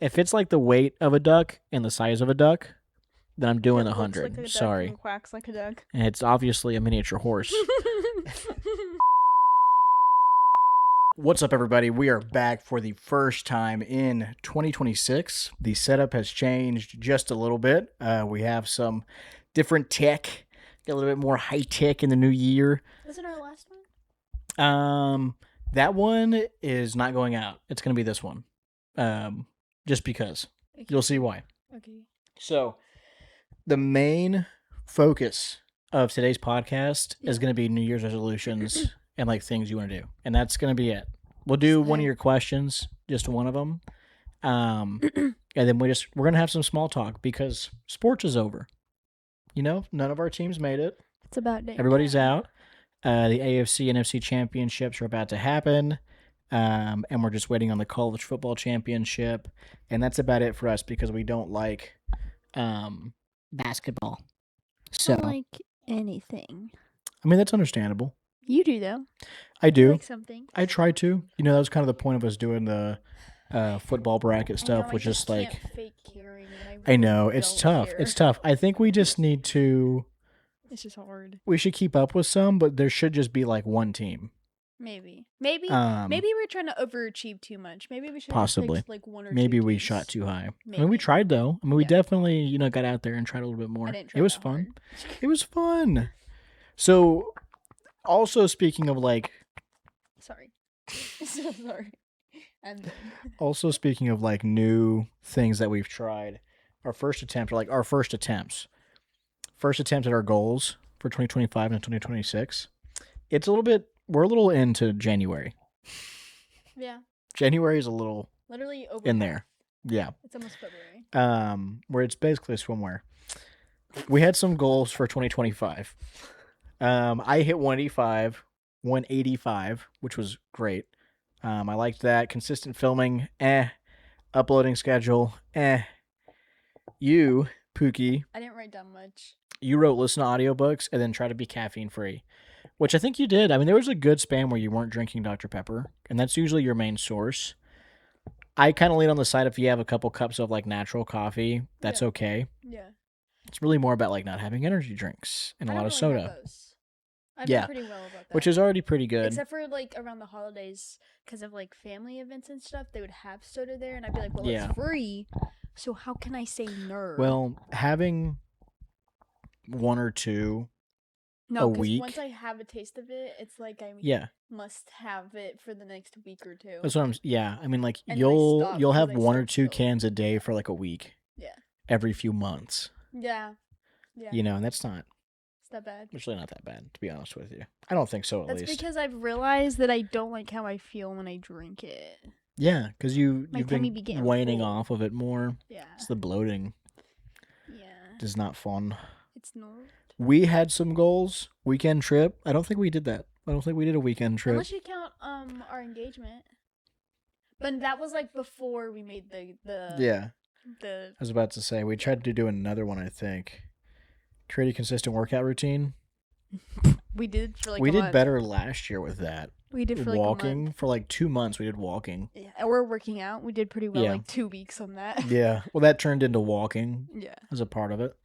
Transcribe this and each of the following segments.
If it's like the weight of a duck and the size of a duck, then I'm doing It the looks 100. like a duck Sorry. and quacks like a duck. And it's obviously a miniature horse. What's up, everybody? We are back for the first time in 2026. The setup has changed just a little bit. We have some different tech, got a little bit more high tech in the new year. Wasn't our last one? That one is not going out. It's going to be this one. Just because. Okay. You'll see why. Okay. So, the main focus of today's podcast is going to be New Year's resolutions and like things you want to do, and that's going to be it. We'll do one of your questions, just one of them, and then we're gonna have some small talk because sports is over. You know, none of our teams made it. It's about day. Everybody's out. The AFC and NFC championships are about to happen, and we're just waiting on the college football championship, and that's about it for us because we don't like basketball. So, I don't like anything. I mean, that's understandable. You do though. I do. Like something. I try to. You know, that was kind of the point of us doing the football bracket stuff, which is like. Fake caring. I know it's tough. It's tough. I think we just need to. It's just hard. We should keep up with some, but there should just be like one team. Maybe we're trying to overachieve too much. Maybe we should possibly have like one or maybe two we teams. shot too high. Maybe. I mean, we tried though. I mean, we Yeah. definitely got out there and tried a little bit more. I didn't try It was that fun. hard. It was fun. So, also speaking of like. Sorry. So sorry. I'm done. Also speaking of like new things that we've tried, our first attempt at our goals for 2025 and 2026. It's a little bit. We're a little into January. Yeah. January is a little Literally over in half. there. Yeah. It's almost February. Where it's basically swimwear. We had some goals for 2025. I hit 185, which was great. I liked that. Consistent filming, uploading schedule, You, Pookie, I didn't write down much. you wrote listen to audiobooks and then try to be caffeine free, which I think you did. I mean, there was a good span where you weren't drinking Dr. Pepper, and that's usually your main source. I kind of lean on the side if you have a couple cups of like natural coffee, that's okay. Yeah. It's really more about like not having energy drinks and a lot of soda. I've Yeah. done pretty well about that. Which is already pretty good. Except for like around the holidays, because of like family events and stuff, they would have soda there, and I'd be like, well, Yeah. it's free, so how can I say no? Well, having one or two no, a 'cause week. once I have a taste of it, it's like I Yeah. must have it for the next week or two. That's what I'm. Yeah, I mean, like And then I you'll stop have because I one or start two feeling- cans a day for like a week. Yeah. Every few months. Yeah. Yeah. You know, and that's not. It's not bad. It's really not that bad, to be honest with you. I don't think so, at That's least. because I've realized that I don't like how I feel when I drink it. Yeah, because you've My tummy be been getting waning full. off of it more. Yeah. It's the bloating. Yeah. It's not fun. It's not. We had some goals. Weekend trip. I don't think we did that. I don't think we did a weekend trip. Unless you count our engagement. But that was like before we made the Yeah. the I was about to say, we tried to do another one, I think. Create a consistent workout routine. we did for like We a did month. better last year with that. We did for like walking. a month. For like 2 months, we did walking. Yeah, and we're working out. We did pretty well Yeah. like 2 weeks on that. Yeah. Well, that turned into walking Yeah. as a part of it.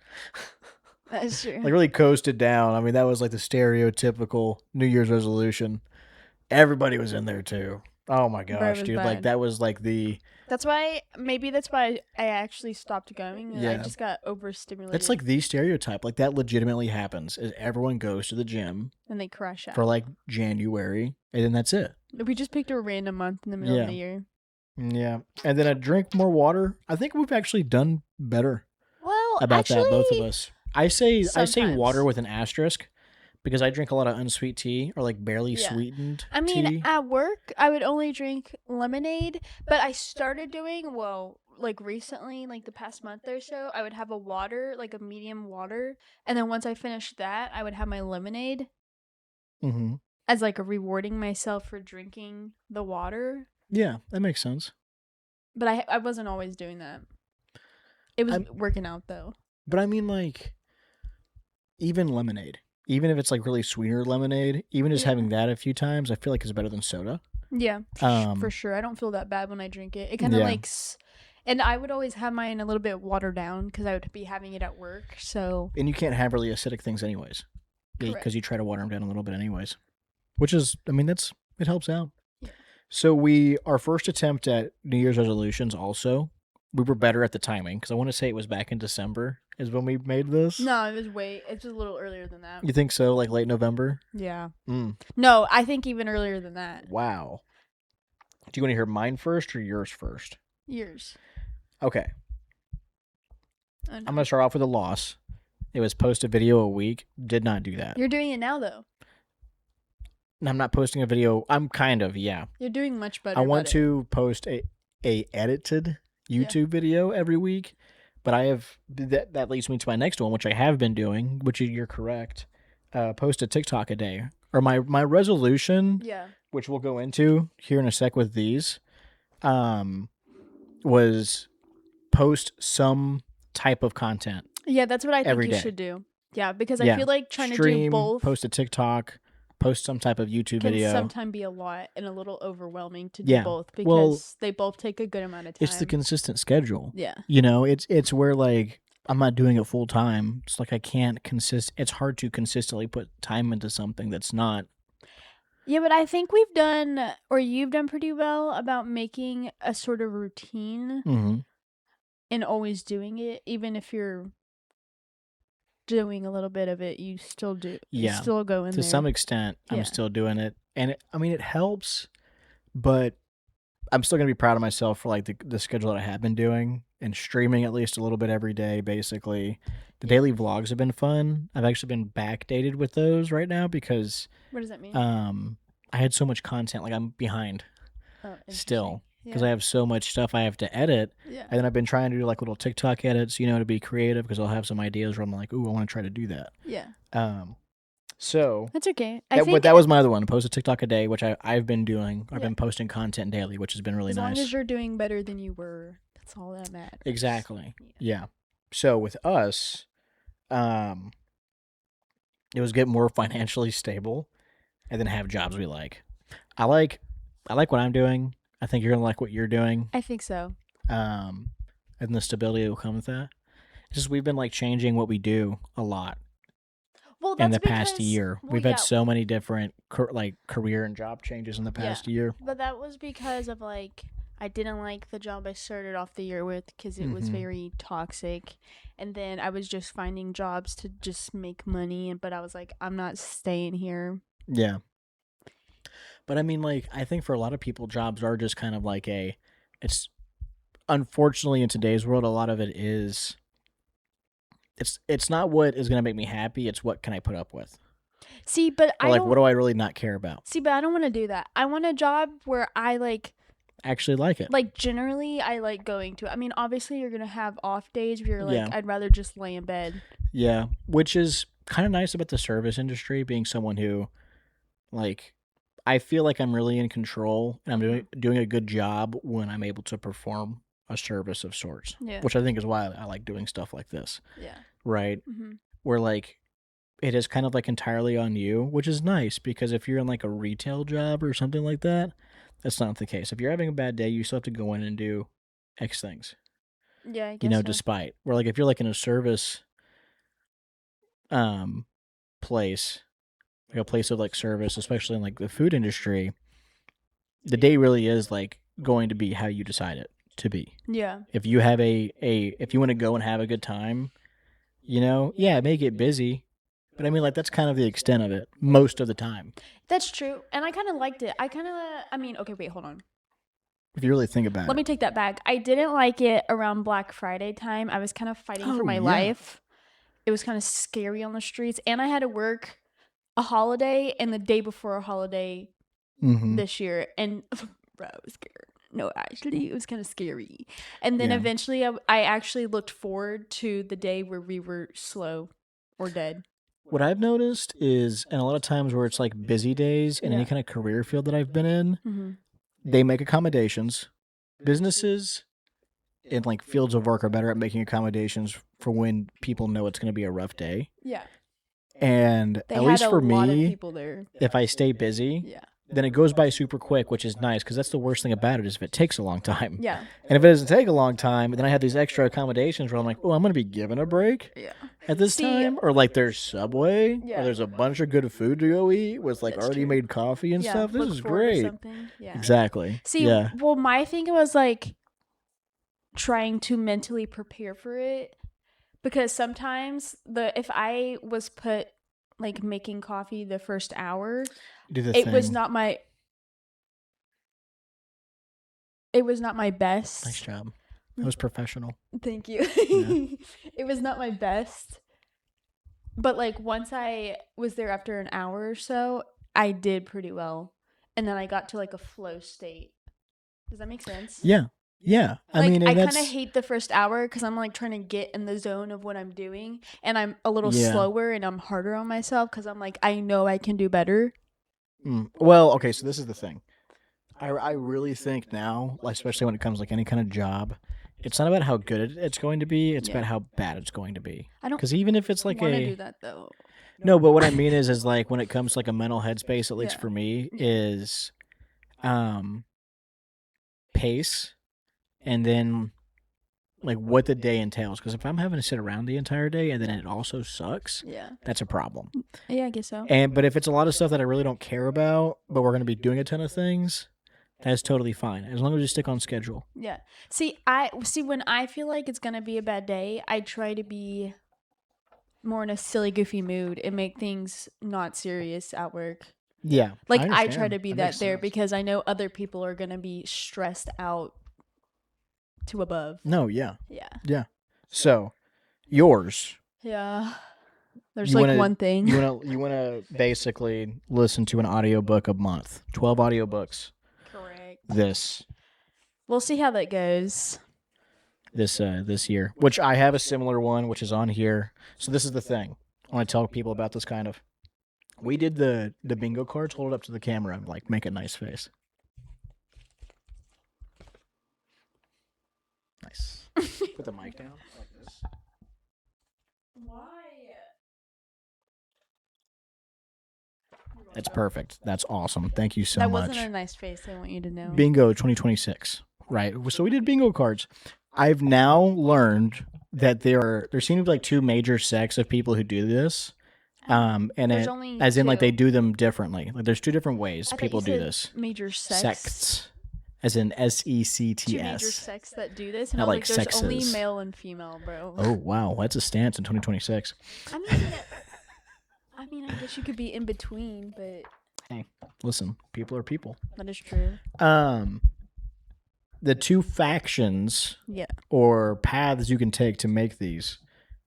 That's true. Like really coasted down. I mean, that was like the stereotypical New Year's resolution. Everybody was in there too. Oh my gosh, was dude. Like bad. that was like the. that's why I actually stopped going. And I Yeah. just got overstimulated. That's like the stereotype. Like that legitimately happens. Is everyone goes to the gym and they crash out. for like January, and then that's it. We just picked a random month in the middle Yeah. of the year. Yeah, and then I drink more water. I think we've actually done better Well, about actually, that, both of us. I say sometimes. water with an asterisk because I drink a lot of unsweet tea or like barely Yeah. sweetened I mean, tea. at work, I would only drink lemonade, but I started doing, like recently, like the past month or so, I would have a water, like a medium water, and then once I finished that, I would have my lemonade Mm-hmm. as like a rewarding myself for drinking the water. Yeah, that makes sense. But I wasn't always doing that. It was working out though. But I mean, like, even lemonade, even if it's like really sweeter lemonade, even just Yeah. having that a few times, I feel like it's better than soda. Yeah, for sure. I don't feel that bad when I drink it. It kind of Yeah. like And I would always have mine a little bit watered down because I would be having it at work. So And you can't have really acidic things anyways, because you try to water them down a little bit anyways. Which is, I mean, it helps out. Yeah. So our first attempt at New Year's resolutions also, we were better at the timing because I want to say it was back in December is when we made this. No, it's a little earlier than that. You think so? Like late November? Yeah. Mm. No, I think even earlier than that. Wow. Do you want to hear mine first or yours first? Yours. Okay. I'm going to start off with a loss. It was post a video a week. Did not do that. You're doing it now, though. I'm not posting a video. I'm kind of, yeah. You're doing much better. I want to post a edited YouTube video every week, but I have that leads me to my next one, which I have been doing, which you're correct. Post a TikTok a day. Or my resolution, which we'll go into here in a sec with these, was post some type of content. Yeah, that's what I think you should do. Yeah, because I feel like trying to do both. Post a TikTok, post some type of YouTube video. Can sometimes be a lot and a little overwhelming to do both because they both take a good amount of time. It's the consistent schedule. Yeah. You know, it's where like I'm not doing it full time. It's like I can't it's hard to consistently put time into something that's not. Yeah, but I think you've done pretty well about making a sort of routine and always doing it, even if you're doing a little bit of it, you still do. Yeah, you still go in to there. some extent. I'm still doing it, and it helps, but I'm still gonna be proud of myself for like the schedule that I have been doing and streaming at least a little bit every day. Basically, the daily vlogs have been fun. I've actually been backdated with those right now because what does that mean? I had so much content, like I'm behind still. Because I have so much stuff I have to edit. Yeah. And then I've been trying to do like little TikTok edits, to be creative because I'll have some ideas where I'm like, ooh, I want to try to do that. Yeah. So. That's okay. But that was my other one. Post a TikTok a day, which I've been doing. I've been posting content daily, which has been really nice. As long as you're doing better than you were, that's all that matters. Exactly. Yeah. So with us, it was get more financially stable and then have jobs we like. I like what I'm doing. I think you're gonna like what you're doing. I think so. And the stability that will come with that. It's just we've been like changing what we do a lot. Well, in the past year, we've had so many different career and job changes in the past year. But that was because of like I didn't like the job I started off the year with because it was very toxic, and then I was just finding jobs to just make money. But I was like, I'm not staying here. Yeah. But I mean, like, I think for a lot of people, jobs are just kind of like it's unfortunately in today's world, a lot of it is, it's not what is going to make me happy. It's what can I put up with? See, but what do I really not care about? See, but I don't want to do that. I want a job where I actually like it. Like generally, I like going to it. I mean, obviously you're going to have off days where you're like, I'd rather just lay in bed. Yeah. Which is kind of nice about the service industry, being someone who like, I feel like I'm really in control and I'm doing a good job when I'm able to perform a service of sorts. Yeah. Which I think is why I like doing stuff like this. Yeah. Right? Where like it is kind of like entirely on you, which is nice because if you're in like a retail job or something like that, that's not the case. If you're having a bad day, you still have to go in and do X things. Yeah, I guess so. Despite. Where like if you're like in a service place, like a place of like service, especially in like the food industry, the day really is like going to be how you decide it to be. Yeah. If you have if you want to go and have a good time, it may get busy, but I mean like that's kind of the extent of it most of the time. That's true. And I kind of liked it. Okay, wait, hold on. If you really think about it. Let me take that back. I didn't like it around Black Friday time. I was kind of fighting for my life. It was kind of scary on the streets and I had to work a holiday and the day before a holiday this year, and bro, I was scared. No, actually, it was kind of scary. And then eventually, I actually looked forward to the day where we were slow or dead. What I've noticed is, and a lot of times where it's like busy days in any kind of career field that I've been in, they make accommodations. Businesses in like fields of work are better at making accommodations for when people know it's going to be a rough day. Yeah. And they at least for me, lot of people there. if I stay busy, then it goes by super quick, which is nice because that's the worst thing about it is if it takes a long time. Yeah. And if it doesn't take a long time, then I have these extra accommodations where I'm like, oh, I'm going to be given a break Yeah. at this time. Or like there's Subway, Yeah. or there's a bunch of good food to go eat with like That's already true. made coffee and stuff. This look is forward to great. something. Yeah. Exactly. See, yeah. well, my thing was like trying to mentally prepare for it, because sometimes if I was put like making coffee the first hour, it was not my best. Nice job. That was professional. Thank you. Yeah. It was not my best. But like once I was there after an hour or so, I did pretty well. And then I got to like a flow state. Does that make sense? Yeah. Yeah. I mean, I kind of hate the first hour because I'm like trying to get in the zone of what I'm doing. And I'm a little slower and I'm harder on myself because I'm like, I know I can do better. Well, okay, so this is the thing. I really think now, like, especially when it comes like any kind of job, it's not about how good it's going to be. It's about how bad it's going to be. I don't because even if it's like want to do that though. No, but what I mean is like when it comes to like a mental headspace, at least for me, is pace and then like what the day entails. Because if I'm having to sit around the entire day and then it also sucks, that's a problem. Yeah, I guess so. But if it's a lot of stuff that I really don't care about, but we're going to be doing a ton of things, that's totally fine as long as you stick on schedule. Yeah. See, when I feel like it's gonna be a bad day, I try to be more in a silly, goofy mood and make things not serious at work. Yeah. Like I try to be that there because I know other people are gonna be stressed out to above. No, yeah. Yeah. Yeah. So, yours. Yeah. There's like one thing. You wanna basically listen to an audiobook a month. 12 audiobooks. Correct. We'll see how that goes. This year, which I have a similar one, which is on here. So this is the thing. I want to tell people about this kind of. We did the bingo cards. Hold it up to the camera and like make a nice face. Nice. Put the mic down like this. Why? That's perfect. That's awesome. Thank you so much. That wasn't a nice face. I want you to know. Bingo 2026. Right. So we did bingo cards. I've now learned that there seem to be like two major sects of people who do this. And there's as in like they do them differently. Like there's two different ways people do this. Major sects. As in SECTS. Two major sects that do this. And not like there's sexes. only male and female, bro. Oh wow, that's a stance in 2026. I mean, I guess you could be in between, but hey, listen, people are people. That is true. The two factions or paths you can take to make these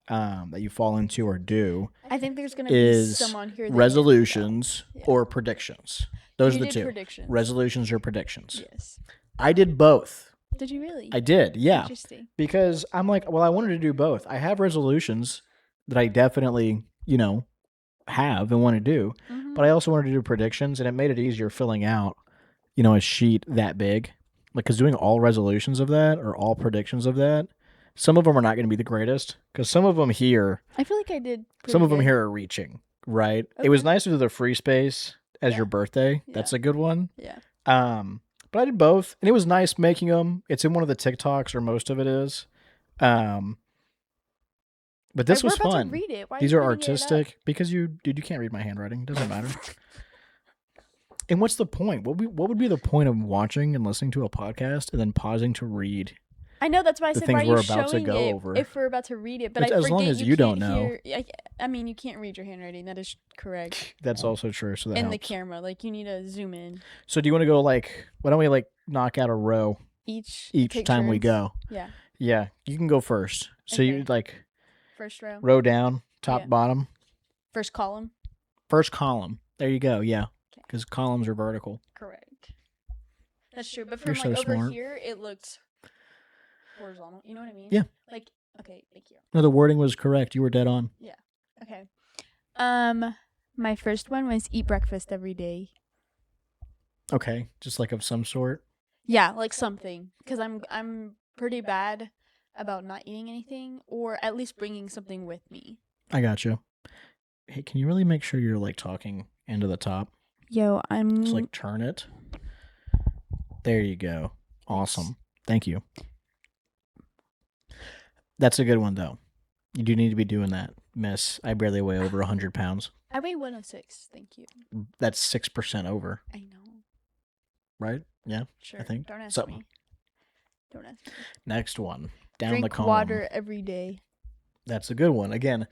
that you fall into or do, I think there's going to be someone here that resolutions or predictions. Those are the two. Predictions. Resolutions or predictions. Yes. I did both. Did you really? I did, yeah. Interesting. Because I'm like, well, I wanted to do both. I have resolutions that I definitely, have and want to do, but I also wanted to do predictions, and it made it easier filling out, a sheet that big. Like, because doing all resolutions of that or all predictions of that, some of them are not going to be the greatest. Because some of them here, I feel like I did. Some of them here are reaching, right? Okay. It was nice to do the free space as your birthday. Yeah. That's a good one. Yeah. But I did both, and it was nice making them. It's in one of the TikToks, or most of it is. But this was fun. To read it. Why These are artistic because you can't read my handwriting. It doesn't matter. And what's the point? What would be the point of watching and listening to a podcast and then pausing to read? I know, that's why I said why we're are you about to showing go it over. If we're about to read it, but it's, as long as you don't know. I mean, you can't read your handwriting. That is correct. That's also true. So that in helps. The camera, like you need to zoom in. So do you want to go like? Why don't we like knock out a row each time we go? Yeah. Yeah, you can go first. So you like first row. Row down, top, bottom. First column. First column. There you go. Yeah, because columns are vertical. Correct. That's true, but from like over here, it looks horizontal. You know what I mean? Yeah. Like, okay, thank you. No, the wording was correct. You were dead on. Yeah. Okay. My first one was eat breakfast every day. Okay, just like of some sort. Yeah, like something, because I'm pretty bad about not eating anything, or at least bringing something with me. I got you. Hey, can you really make sure you're like talking into the top? Yo, I'm. Just like turn it. There you go. Awesome. Thank you. That's a good one, though. You do need to be doing that, miss. I barely weigh over 100 pounds. I weigh 106. Thank you. That's 6% over, I know. right? Yeah, Sure. I think. Don't ask So, me. Don't ask me. next one. Down Drink the column. water every day. That's a good one. Again,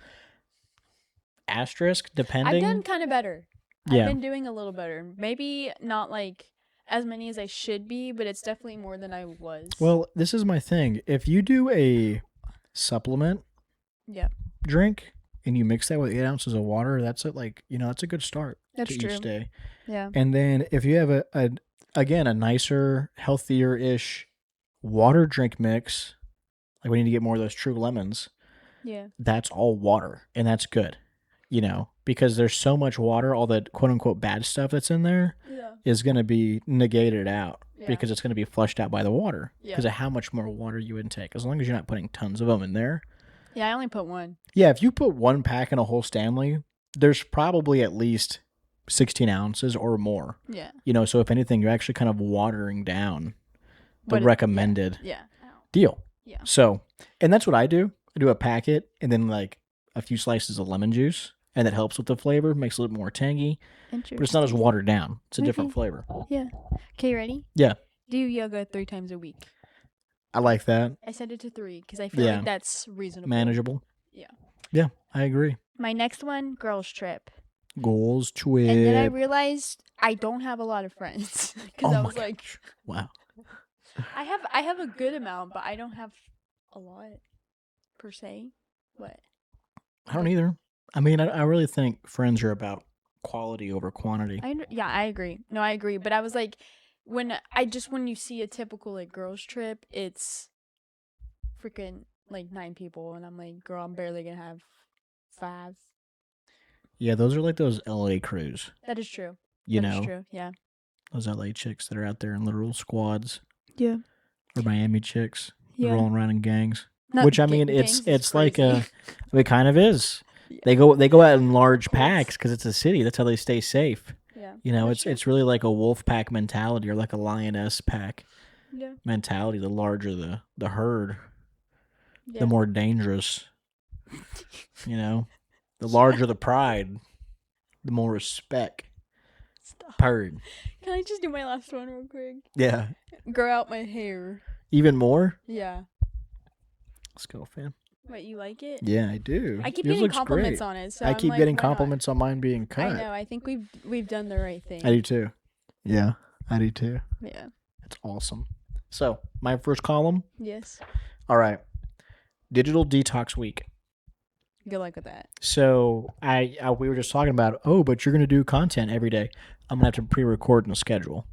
asterisk, depending. I've done kind of better. Yeah. I've been doing a little better. Maybe not like as many as I should be, but it's definitely more than I was. Well, this is my thing. If you do a supplement yeah, drink and you mix that with 8 ounces of water, that's that's a good start that's to true. each day. Yeah. And then if you have a nicer, healthier-ish water drink mix, like we need to get more of those true lemons. Yeah. That's all water, and that's good. Because there's so much water, all the quote unquote bad stuff that's in there is going to be negated out because it's going to be flushed out by the water because of how much more water you intake. As long as you're not putting tons of them in there. Yeah, I only put one. Yeah, if you put one pack in a whole Stanley, there's probably at least 16 ounces or more. Yeah. So if anything, you're actually kind of watering down the recommended deal. Yeah. So, and that's what I do. I do a packet and then like a few slices of lemon juice. And that helps with the flavor, makes it a little more tangy. But it's not as watered down. It's a different flavor. Yeah. Okay, ready? Yeah. Do yoga 3 times a week. I like that. I set it to 3 because I feel like that's reasonable. Manageable. Yeah. Yeah, I agree. My next one, girls trip. Goals trip. And then I realized I don't have a lot of friends because I was like, wow. I have a good amount, but I don't have a lot per se. What? I don't either. I mean, I really think friends are about quality over quantity. I agree. No, I agree. But I was like, when you see a typical like girls trip, it's freaking like 9 people, and I'm like, girl, I'm barely gonna have 5. Yeah, those are like those LA crews. That is true. That is true. Yeah. Those LA chicks that are out there in literal squads. Yeah. Or Miami chicks. Yeah. Rolling around in gangs. Not Which I mean, it's like it kind of is. Yeah. They go out in large packs because it's a city. That's how they stay safe. Yeah. It's really like a wolf pack mentality or like a lioness pack Yeah. mentality. The larger the herd, Yeah. the more dangerous. The larger the pride, the more respect. Stop. Purred. Can I just do my last one real quick? Yeah. Grow out my hair. Even more? Yeah. Let's go, fam. What, you like it? Yeah, I do. I keep Yours getting looks compliments great. on it. So I I'm keep like, getting why not? compliments on mine being cut. I know. I think we've done the right thing. I do too. Yeah, I do too. Yeah. That's awesome. So, my first column. Yes. All right. Digital detox week. Good luck with that. So, we were just talking about, but you're going to do content every day. I'm going to have to pre-record and schedule.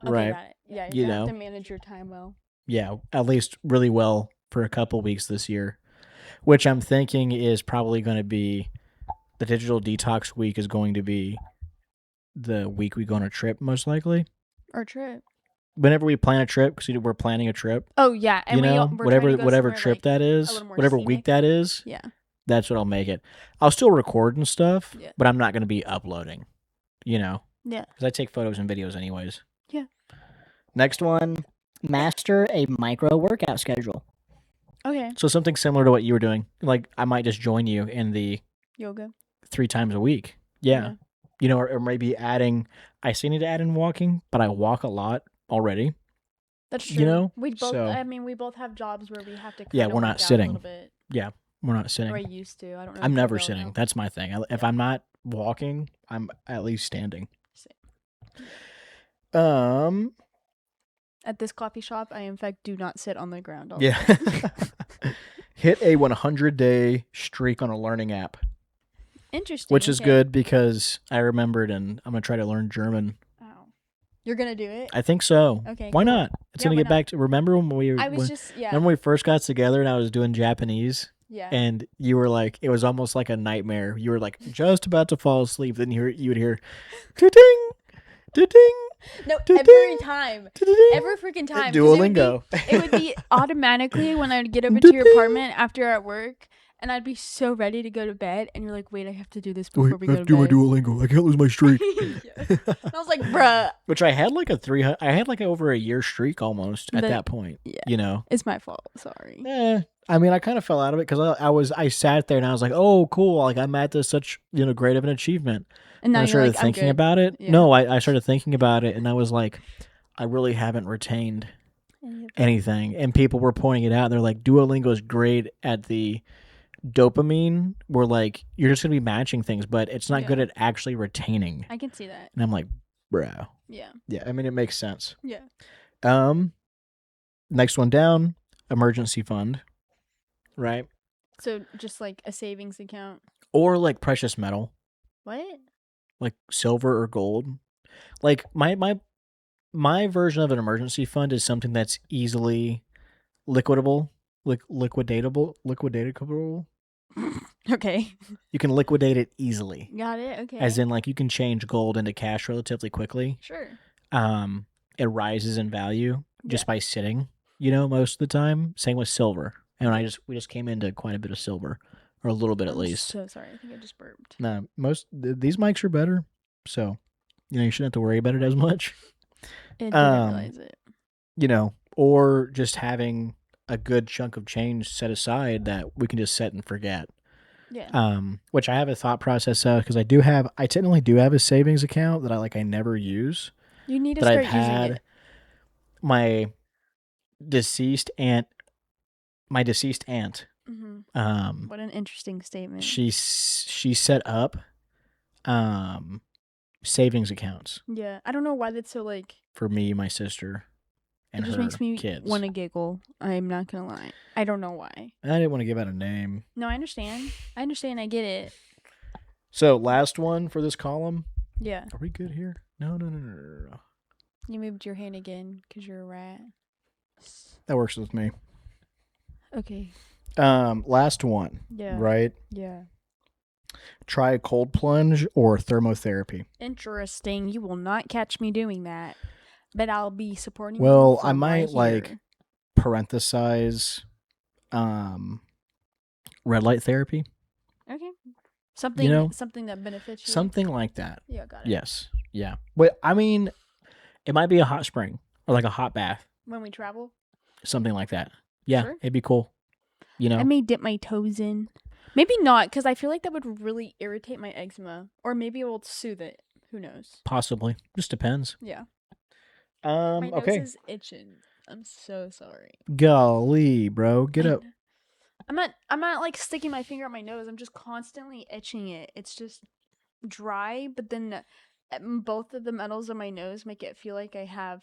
Okay, right. got it. Yeah, you have to manage your time well. Yeah, at least really well for a couple weeks this year, which I'm thinking is probably going to be the digital detox week is going to be the week we go on a trip, most likely. Or trip. Whenever we plan a trip, because we're planning a trip. Oh, yeah. And we're whatever trip that is, whatever week that is, yeah, that's what I'll make it. I'll still record and stuff, yeah, but I'm not going to be uploading, Yeah. Because I take photos and videos anyways. Yeah. Next one, master a micro workout schedule. Okay. So something similar to what you were doing. Like, I might just join you in the yoga 3 times a week. Yeah. Or maybe adding, I still need to add in walking, but I walk a lot already. That's true. We both, so, we both have jobs where we have to we're not sitting. A little bit. Yeah, we're not sitting. Or I used to. I don't know. I'm never sitting. Now. That's my thing. If I'm not walking, I'm at least standing. Same. At this coffee shop, I in fact do not sit on the ground. Hit a 100-day streak on a learning app. Interesting. Which is good because I remembered, and I'm gonna try to learn German. Oh, you're gonna do it? I think so. Okay. Why not? It's gonna get back to. Remember when we? Remember when we first got together and I was doing Japanese. Yeah. And you were like, it was almost like a nightmare. You were like just about to fall asleep. Then you would hear, ding, ding. No, every time. Every freaking time. Duolingo. It would be automatically when I'd get up into your apartment after at work, and I'd be so ready to go to bed, and you're like, wait, I have to do this before we I go have to to do my bed. Duolingo. I can't lose my streak. Yeah. And I was like, bruh. Which I had like I had like over a year streak almost at that point. Yeah. You know, It's my fault. Sorry. I mean, I kind of fell out of it because I sat there and I was like, oh, cool. Like I'm at this such, great of an achievement. And now I you're started like, thinking I'm good. about it. Yeah. No, I started thinking about it and I was like, I really haven't retained anything. And people were pointing it out. They're like, Duolingo is great at the dopamine where like you're just going to be matching things, but it's not good at actually retaining. I can see that. And I'm like, bro. Yeah. Yeah, I mean, it makes sense. Yeah. Next one down, emergency fund, right? So just like a savings account. Or like precious metal. What? Like silver or gold. Like my version of an emergency fund is something that's easily liquidable, liquidatable. Okay. You can liquidate it easily. Got it. Okay. As in, like, you can change gold into cash relatively quickly. Sure. It rises in value just by sitting, most of the time. Same with silver. And we just came into quite a bit of silver, or a little bit at least. So sorry, I think I just burped. Nah, these mics are better, so you shouldn't have to worry about it as much. I didn't realize it. Or just having a good chunk of change set aside that we can just set and forget. Yeah. Which I have a thought process of because I technically do have a savings account that I never use. You need to start using it. My deceased aunt. Mm-hmm. What an interesting statement. She set up savings accounts. Yeah, I don't know why that's so like for me, my sister, and it just her makes me kids. Want to giggle. I'm not gonna lie. I don't know why. I didn't want to give out a name. No, I understand. I get it. So last one for this column. Yeah. Are we good here? No. You moved your hand again because you're a rat. That works with me. Okay. Last one. Yeah. Right? Yeah. Try a cold plunge or thermotherapy. Interesting. You will not catch me doing that. But I'll be supporting you. Well, I might parenthesize red light therapy. Okay. Something that benefits you. Something like that. Yeah, got it. Yes. Yeah. But I mean, it might be a hot spring or like a hot bath. When we travel? Something like that. Yeah, sure. It'd be cool. I may dip my toes in. Maybe not, because I feel like that would really irritate my eczema. Or maybe it will soothe it. Who knows? Possibly. Just depends. Yeah. My nose is itching. I'm so sorry. Golly, bro. Get up. I'm not like sticking my finger up my nose. I'm just constantly itching it. It's just dry, but then both of the metals on my nose make it feel like I have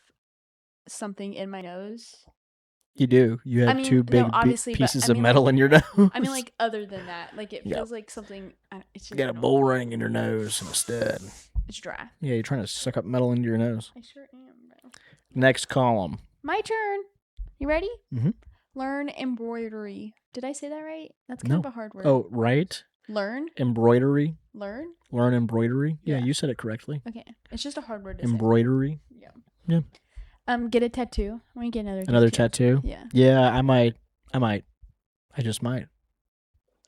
something in my nose. You do. You have two big pieces of metal in your nose. I mean, like, other than that, like, it feels like something. It's you got a bull ring in your nose instead. It's dry. Yeah, you're trying to suck up metal into your nose. I sure am, bro. Next column. My turn. You ready? Mm-hmm. Learn embroidery. Did I say that right? That's kind of a hard word. Oh, right. Learn? Embroidery. Learn Embroidery. Yeah, you said it correctly. Okay. It's just a hard word to embroidery. say. Yeah. Get a tattoo. I want to get another tattoo. Yeah. Yeah, I might. I just might.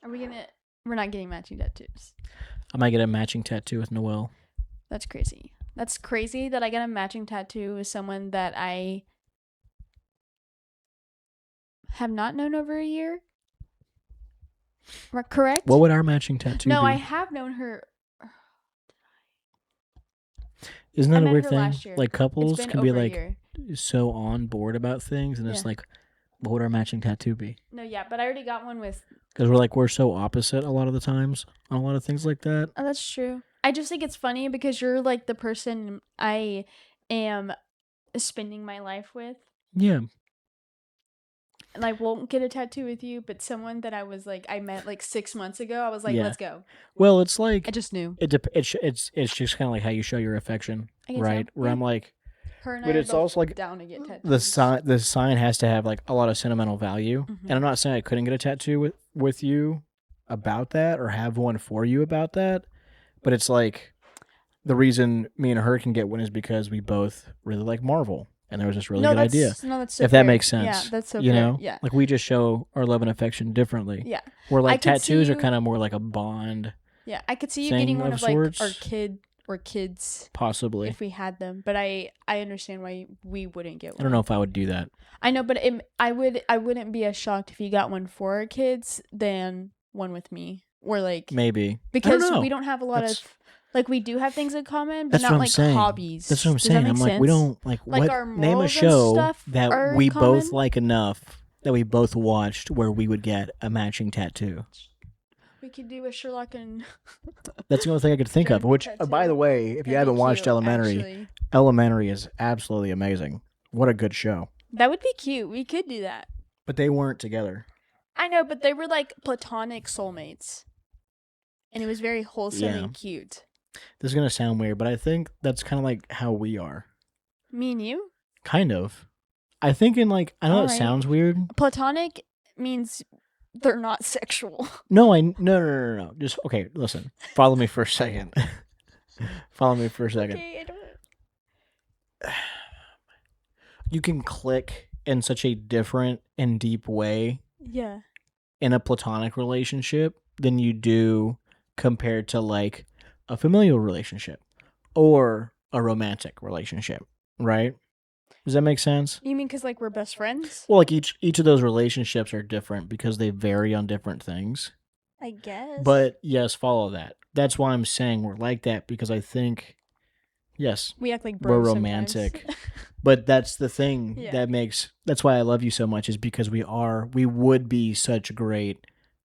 We're not getting matching tattoos. I might get a matching tattoo with Noelle. That's crazy. That's crazy that I get a matching tattoo with someone that I have not known over a year. Correct? What would our matching tattoo be? No, I have known her. Isn't that a weird thing? Like couples can be like so on board about things, and it's like, what would our matching tattoo be? No, yeah, but I already got one with. Because we're so opposite a lot of the times on a lot of things like that. Oh, that's true. I just think it's funny because you're like the person I am spending my life with. Yeah. And I won't get a tattoo with you, but someone that I met like 6 months ago, I was like, let's go. Well, it's like I just knew. It's just kind of like how you show your affection, right? So. Where I'm like, her and but it's also like down to get tattoos. The sign has to have like a lot of sentimental value, mm-hmm. and I'm not saying I couldn't get a tattoo with you about that or have one for you about that, but it's like the reason me and her can get one is because we both really like Marvel. and there was this really no, good idea. that's so If that fair. makes sense. Yeah, that's so you fair. know, Yeah, like we just show our love and affection differently. yeah, Where I like could see tattoos are you- kind of more like a bond, yeah. I could see you thing getting one of of like our sorts. kid or kids possibly. if we had them, but I understand why we wouldn't get one. I don't know if I would do that. I know, but I wouldn't be as shocked if you got one for our kids than one with me, or like Maybe because I don't know. we don't have a lot That's- of like we do have things in common, but That's not what I'm like saying. hobbies. That's what I'm Does saying. that make I'm sense? like, we don't like Like what our name a morals and show stuff that are we in both common. like enough that we both watched where we would get a matching tattoo. We could do a Sherlock and That's the only thing I could think of. Jeremy Which, tattoo. by the way, if you That'd be haven't watched cute, Elementary, actually. Elementary is absolutely amazing. What a good show. That would be cute. We could do that. But they weren't together. I know, but they were like platonic soulmates, and it was very wholesome Yeah. and cute. This is gonna sound weird, but I think that's kind of like how we are. Me and you. Kind of. I think in like I know it Alright. sounds weird. Platonic means they're not sexual. No. Just okay. Listen. Follow me for a second. Follow me for a second. Okay, I don't. You can click in such a different and deep way Yeah. in a platonic relationship than you do compared to like a familial relationship or a romantic relationship, right? Does that make sense? You mean because like we're best friends? Well, like each of those relationships are different because they vary on different things. I guess. But yes, follow that. That's why I'm saying we're like that because I think, yes, we act like we're bros romantic. sometimes. But that's the thing Yeah. that's why I love you so much is because we would be such great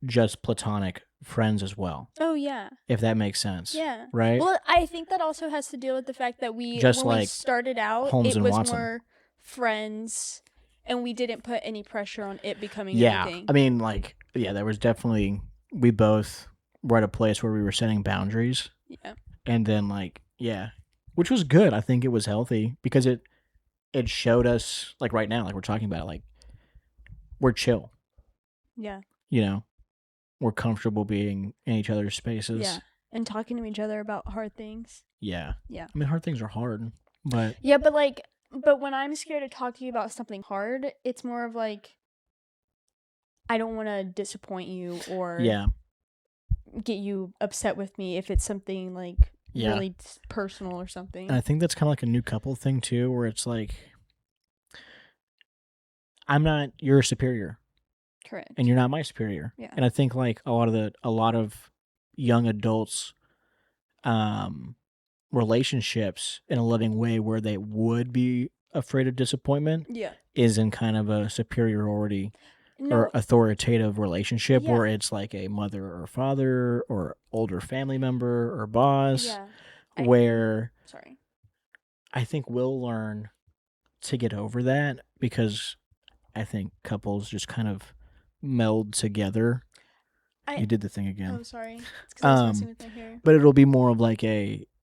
just platonic friends as well, Oh yeah. if that makes sense. Yeah. Right? Well, I think that also has to deal with the fact that when we like started out, Holmes it and was Watson. more friends, and we didn't put any pressure on it becoming Yeah. anything. I mean, like, yeah, there was definitely, we both were at a place where we were setting boundaries. Yeah. And then, like, yeah, which was good. I think it was healthy because it showed us, like, right now, like we're talking about, like, we're chill. Yeah. You know, we're comfortable being in each other's spaces. Yeah. And talking to each other about hard things. Yeah. Yeah. I mean, hard things are hard, but Yeah, but when I'm scared to talk to you about something hard, it's more of like I don't want to disappoint you or yeah. get you upset with me if it's something like Yeah. really personal or something. And I think that's kind of like a new couple thing too, where it's like, you're a superior. Correct. And you're not my superior. Yeah. And I think like a lot of young adults relationships in a loving way where they would be afraid of disappointment Yeah. is in kind of a superiority No. or authoritative relationship Yeah. where it's like a mother or father or older family member or boss Yeah. where Sorry. I think we'll learn to get over that because I think couples just kind of meld together. You did the thing again. Oh, sorry. It's because I was messing with my hair. But it'll be more of like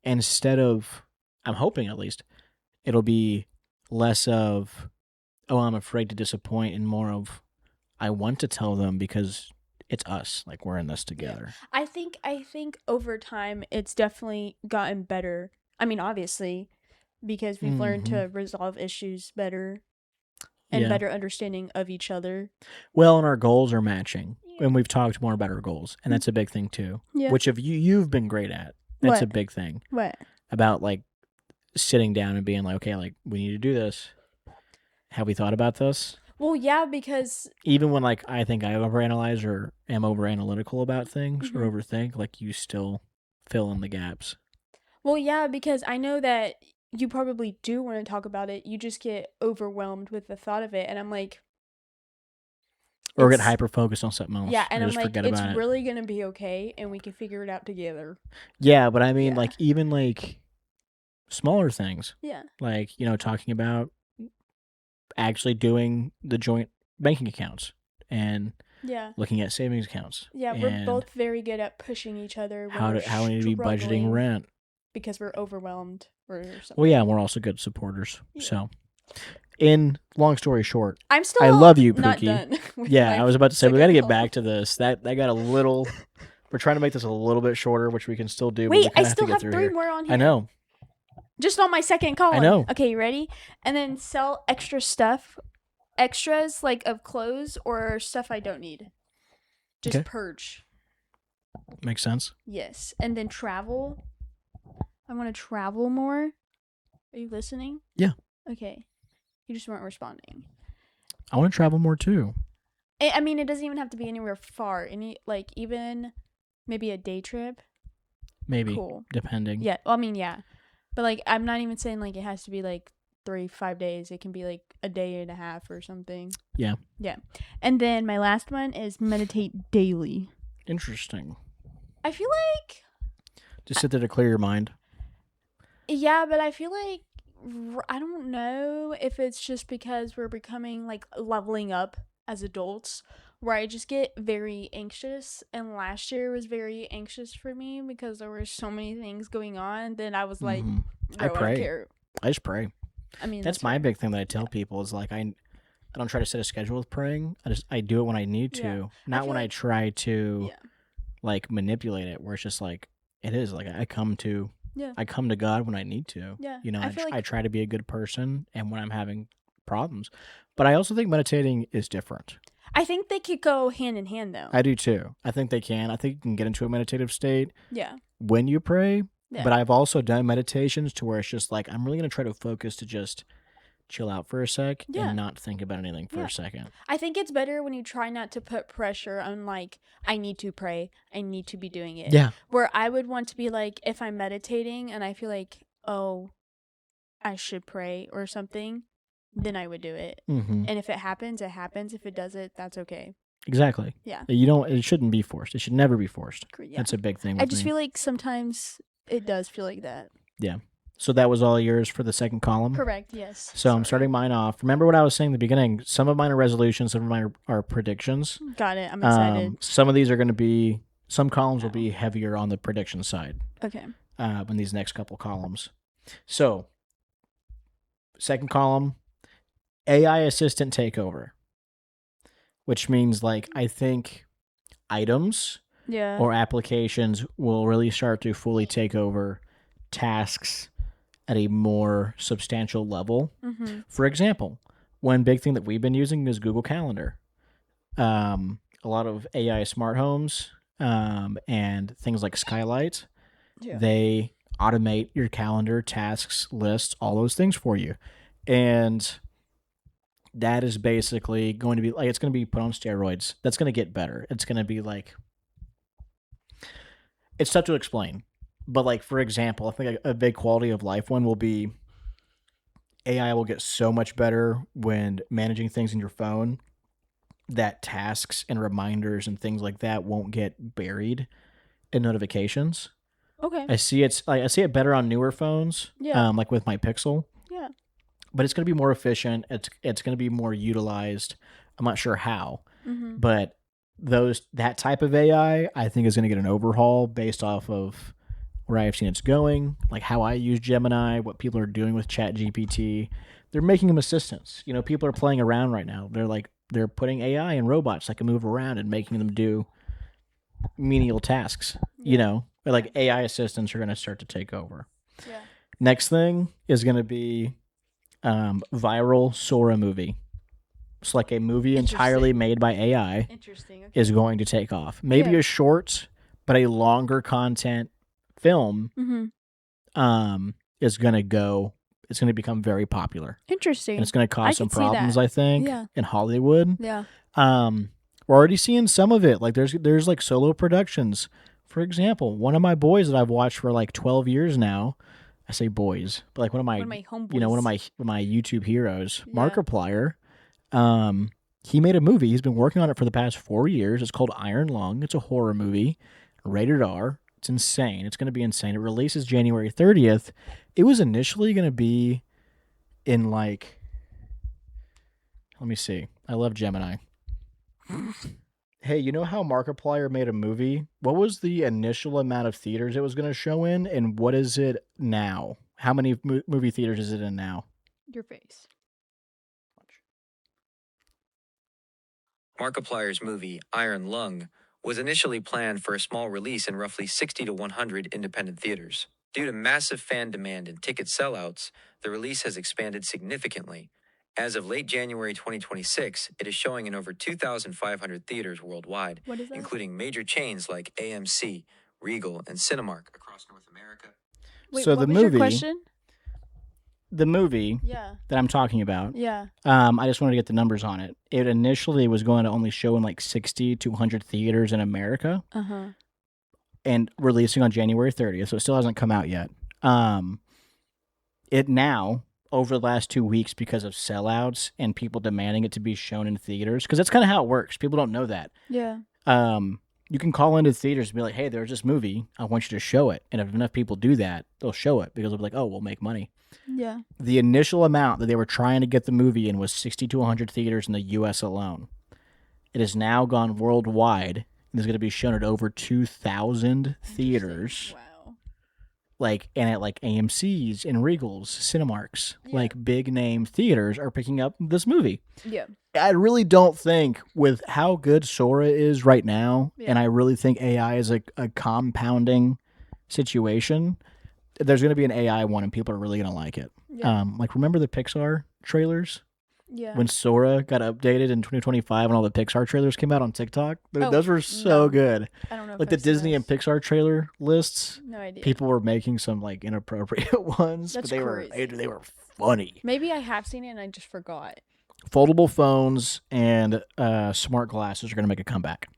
instead of, I'm hoping at least, it'll be less of, oh, I'm afraid to disappoint and more of, I want to tell them because it's us. Like we're in this together. I think over time it's definitely gotten better. I mean, obviously, because we've learned to resolve issues better and Yeah. better understanding of each other. Well, and our goals are matching. And we've talked more about our goals. And that's a big thing too. Yeah. Which you've been great at. That's a What? big thing. What? About like sitting down and being like, okay, like we need to do this. Have we thought about this? Well, yeah, because Even when like I think I overanalyze or am over analytical about things or overthink, like you still fill in the gaps. because I know that you probably do want to talk about it. You just get overwhelmed with the thought of it, and I'm like, Or get It's- hyper focused on something else. yeah, and I'm just like, forget it's about it. really gonna be okay, and we can figure it out together. Yeah, but I mean Yeah. like even like smaller things. Yeah. Like, talking about actually doing the joint banking accounts and Yeah. looking at savings accounts. Yeah, we're and both very good at pushing each other when how we're we need to be budgeting struggling rent. because we're overwhelmed or something. Well, yeah, and we're also good supporters. Yeah. So, in long story short, I'm still I love you, not Pookie. done. with yeah, my I was about to say we got to second get goal. back to this. That got a little. We're trying to make this a little bit shorter, which we can still do. but Wait, we I kinda still to have get 3 through more on here. I know. Just on my second column. I know. Okay, you ready? And then sell extra stuff, extras like of clothes or stuff I don't need. Just Okay. purge. Makes sense. Yes. And then travel. I want to travel more. Are you listening? Yeah. Okay. You just weren't responding. I want to travel more too. I mean, it doesn't even have to be anywhere far. Even maybe a day trip. Maybe. Cool. Depending. Yeah. Well, I mean, yeah. But like, I'm not even saying like it has to be like 5 days. It can be like a day and a half or something. Yeah. Yeah. And then my last one is meditate daily. Interesting. I feel like. Just sit there to clear your mind. Yeah, but I feel like I don't know if it's just because we're becoming like leveling up as adults where I just get very anxious, and last year was very anxious for me because there were so many things going on. Then I was like, I pray. don't care. I just pray. I mean, that's my big thing that I tell people is like I don't try to set a schedule with praying. I do it when I need to, not when I try to like manipulate it. Where it's just like it is like I come to God when I need to. Yeah. You know, I try to be a good person, and when I'm having problems, but I also think meditating is different. I think they could go hand in hand, though. I do too. I think they can. I think you can get into a meditative state. Yeah. When you pray. Yeah. But I've also done meditations to where it's just like I'm really gonna try to focus to just chill out for a sec and not think about anything for a second. I think it's better when you try not to put pressure on like I need to pray, I need to be doing it. Yeah. Where I would want to be like if I'm meditating and I feel like I should pray or something, then I would do it. Mm-hmm. And if it happens, it happens. If it doesn't, that's okay. Exactly. Yeah. It shouldn't be forced. It should never be forced. Yeah. That's a big thing. I just feel like sometimes it does feel like that. Yeah. So that was all yours for the second column? Correct, yes. So I'm starting mine off. Remember what I was saying in the beginning? Some of mine are resolutions, some of mine are predictions. Got it. I'm excited. Some of these are going to be, some columns will be heavier on the prediction side. Okay. In these next couple columns. So, second column, AI assistant takeover. Which means like I think items or applications will really start to fully take over tasks at a more substantial level. Mm-hmm. For example, one big thing that we've been using is Google Calendar. A lot of AI smart homes and things like Skylight, they automate your calendar, tasks, lists, all those things for you. And that is basically going to be like, it's going to be put on steroids. That's going to get better. It's going to be like, it's tough to explain. But like, for example, I think a big quality of life one will be AI will get so much better when managing things in your phone that tasks and reminders and things like that won't get buried in notifications. Okay. I see it better on newer phones. Yeah. Like with my Pixel. Yeah. But it's going to be more efficient. It's going to be more utilized. I'm not sure how, but that type of AI, I think, is going to get an overhaul based off of where I've seen it's going, like how I use Gemini, what people are doing with ChatGPT. They're making them assistants. You know, people are playing around right now. They're putting AI in robots that can move around and making them do menial tasks. You know, like AI assistants are going to start to take over. Yeah. Next thing is going to be viral Sora movie. It's like a movie entirely made by AI. Interesting. Okay. Is going to take off. Maybe a short, but a longer content film is going to go. It's going to become very popular. Interesting. And it's going to cause some problems, I think, in Hollywood. Yeah. We're already seeing some of it. Like there's like solo productions. For example, one of my boys that I've watched for like 12 years now. I say boys, but like one of my homeboys. You know, one of my YouTube heroes, Markiplier. He made a movie. He's been working on it for the past 4 years. It's called Iron Lung. It's a horror movie, rated R. It's insane. It's going to be insane. It releases January 30th. It was initially going to be in like, let me see. I love Gemini. Hey, you know how Markiplier made a movie? What was the initial amount of theaters it was going to show in, and what is it now? How many movie theaters is it in now? Your face. Markiplier's movie, Iron Lung, was initially planned for a small release in roughly 60 to 100 independent theaters. Due to massive fan demand and ticket sellouts, the release has expanded significantly. As of late January 2026, it is showing in over 2,500 theaters worldwide, What is that? including major chains like AMC, Regal, and Cinemark across North America. Wait, So what the was your movie, question? the movie Yeah. that I'm talking about, Yeah. I just wanted to get the numbers on it. It initially was going to only show in like 60 to 100 theaters in America Uh-huh. and releasing on January 30th, so it still hasn't come out yet. It now, over the last 2 weeks, because of sellouts and people demanding it to be shown in theaters, because that's kind of how it works. People don't know that. Yeah. You can call into theaters and be like, hey, there's this movie. I want you to show it. And if enough people do that, they'll show it because they'll be like, oh, we'll make money. Yeah. The initial amount that they were trying to get the movie in was 60 to 100 theaters in the U.S. alone. It has now gone worldwide and is going to be shown at over 2,000 theaters. Wow. And at AMC's and Regals, Cinemarks, Yeah. big name theaters are picking up this movie. Yeah. I really don't think with how good Sora is right now, and I really think AI is a compounding situation, there's going to be an AI one and people are really going to like it. Yeah. Remember the Pixar trailers? Yeah. When Sora got updated in 2025 and all the Pixar trailers came out on TikTok? Oh, those were so good. I don't know. The Disney and Pixar trailer lists, No idea. people were making some inappropriate ones, That's but they were funny. Maybe I have seen it and I just forgot. Foldable phones and smart glasses are going to make a comeback.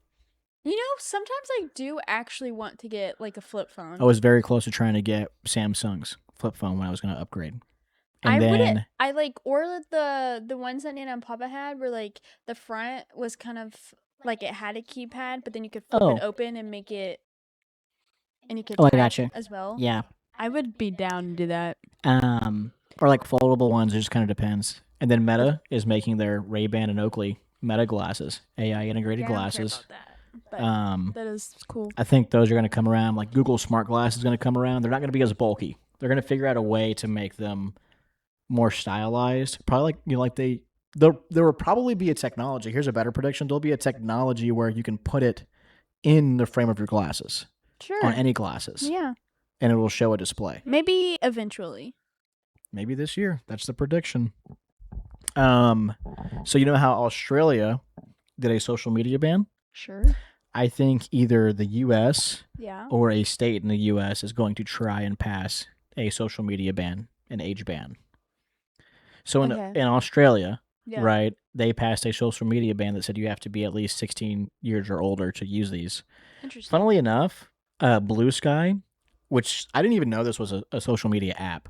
You know, sometimes I do actually want to get a flip phone. I was very close to trying to get Samsung's flip phone when I was going to upgrade. And or the ones that Nana and Papa had were the front was kind of it had a keypad, but then you could flip it open and make it, and you could I type gotcha. as well. Yeah. I would be down to do that. Or foldable ones, it just kind of depends. And then Meta is making their Ray-Ban and Oakley Meta glasses, AI integrated glasses. I don't care about that, but that is cool. I think those are going to come around. Google Smart Glass is going to come around. They're not going to be as bulky. They're going to figure out a way to make them more stylized. Probably there will probably be a technology. Here's a better prediction. There'll be a technology where you can put it in the frame of your glasses. Sure. On any glasses. Yeah. And it will show a display. Maybe eventually. Maybe this year. That's the prediction. So you know how Australia did a social media ban? Sure. I think either the U.S. Yeah. or a state in the U.S. is going to try and pass a social media ban, an age ban. So in Australia, right, they passed a social media ban that said you have to be at least 16 years or older to use these. Interesting. Funnily enough, Blue Sky, which I didn't even know this was a social media app.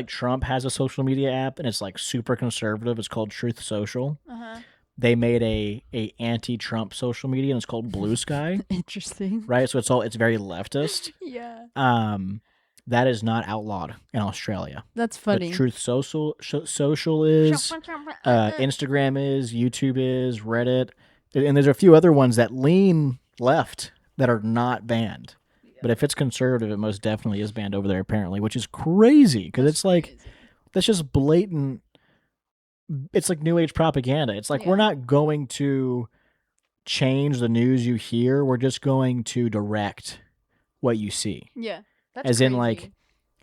Trump has a social media app, and it's super conservative. It's called Truth Social. Uh-huh. They made a anti-Trump social media, and it's called Blue Sky. Interesting. Right, so it's very leftist. Yeah. That is not outlawed in Australia. That's funny. But Truth Social is, Instagram is, YouTube is, Reddit, and there's a few other ones that lean left that are not banned. Yeah. But if it's conservative, it most definitely is banned over there apparently, which is crazy because it's that's just blatant. It's New Age propaganda. It's we're not going to change the news you hear. We're just going to direct what you see. Yeah. That's As crazy. in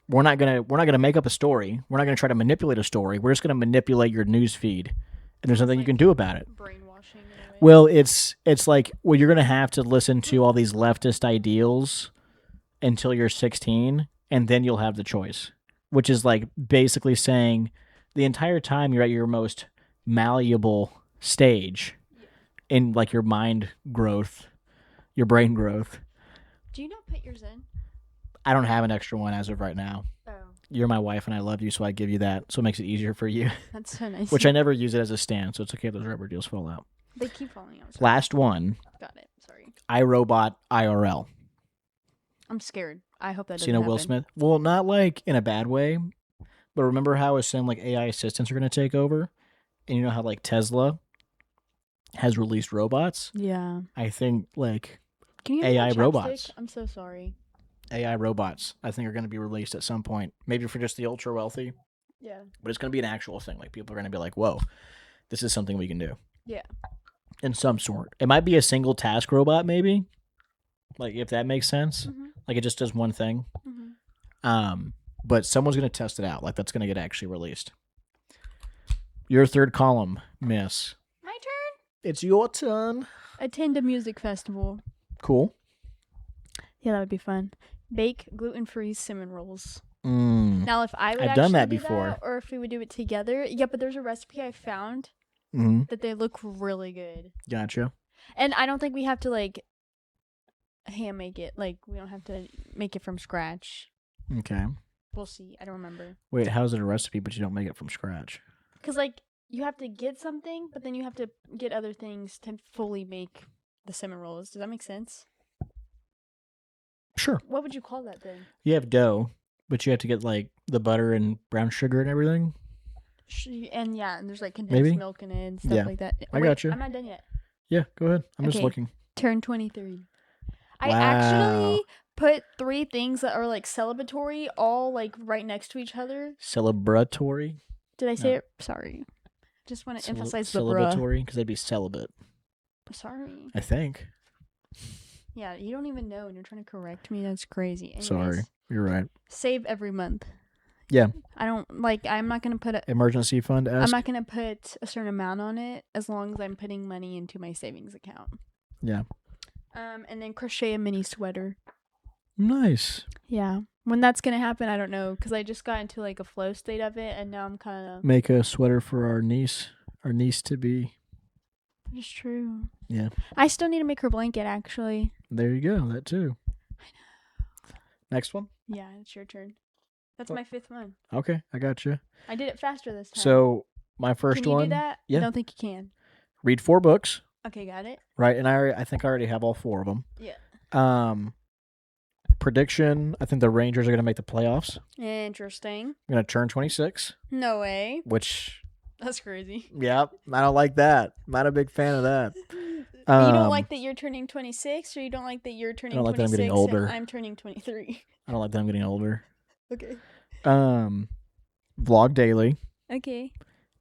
we're not gonna make up a story. We're not gonna try to manipulate a story. We're just gonna manipulate your news feed, and there's nothing you can do about it. Brainwashing. In a way. Well, it's you're gonna have to listen to all these leftist ideals until you're 16, and then you'll have the choice, which is basically saying the entire time you're at your most malleable stage in your mind growth, your brain growth. Do you not put yours in? I don't have an extra one as of right now. Oh. You're my wife and I love you, so I give you that. So it makes it easier for you. That's so nice. Which I never use it as a stand, so it's okay if those rubber deals fall out. They keep falling out. Sorry. Last one. Got it. Sorry. iRobot IRL. I'm scared. I hope that doesn't So you know happen. Will Smith? Well, not in a bad way, but remember how I was saying AI assistants are going to take over? And you know how Tesla has released robots? Yeah. I think Can you AI have a robots. chapstick? I'm so sorry. AI robots, I think, are going to be released at some point. Maybe for just the ultra wealthy. Yeah. But it's going to be an actual thing. People are going to be whoa, this is something we can do. Yeah. In some sort. It might be a single task robot, maybe. If that makes sense. Mm-hmm. Like it just does one thing. Mm-hmm. But someone's gonna test it out. Like that's gonna get actually released. Your third column, Miss. My turn. It's your turn. Attend a music festival. Cool. Yeah, that would be fun. Bake gluten-free cinnamon rolls. Mm. Now, if I would I've done that do before. or if we would do it together. Yeah, but there's a recipe I found Mm-hmm. that they look really good. Gotcha. And I don't think we have to like hand make it. Like we don't have to make it from scratch. Okay. We'll see. I don't remember. Wait, how's it a recipe, but you don't make it from scratch? Because like you have to get something, but then you have to get other things to fully make the cinnamon rolls. Does that make sense? Sure. What would you call that then? You have dough, but you have to get like the butter and brown sugar and everything. And yeah, and there's like condensed Maybe? milk in it and stuff Yeah. like that. I got you. I'm not done yet. Yeah, go ahead. I'm just Okay. looking. Turn 23. I Wow. actually put 3 things that are like celebratory all like right next to each other. Celebratory. Did I say No. it? Sorry. Just want to emphasize the bruh. celebratory because they'd be celibate. Sorry. I think. Yeah, you don't even know and you're trying to correct me. That's crazy. Anyways, Sorry, you're right. Save every month. Yeah. I don't like. I'm not gonna put a. Emergency fund. I'm Ask. not gonna put a certain amount on it as long as I'm putting money into my savings account. Yeah. And then crochet a mini sweater. Nice. Yeah. When that's gonna happen, I don't know, because I just got into like a flow state of it, and now I'm kind of. Make a sweater for our niece to be. It's true. Yeah. I still need to make her blanket, actually. There you go. That too. I know. Next one. Yeah, it's your turn. That's What? my 5th one. Okay, I got you. I did it faster this time. So my first can you one. do that? Yeah. I don't think you can. Read 4 books. Okay, got it. Right, and I think I already have all 4 of them. Yeah. Prediction. I think the Rangers are going to make the playoffs. Interesting. I'm going to turn 26, No way. which, That's crazy. yep, I don't like that. Not a big fan of that. You don't Um, like that you're turning 26, or you don't like that you're turning like that I'm 26 getting older. and I'm turning 23? I don't like that I'm getting older. Okay. Vlog daily, Okay.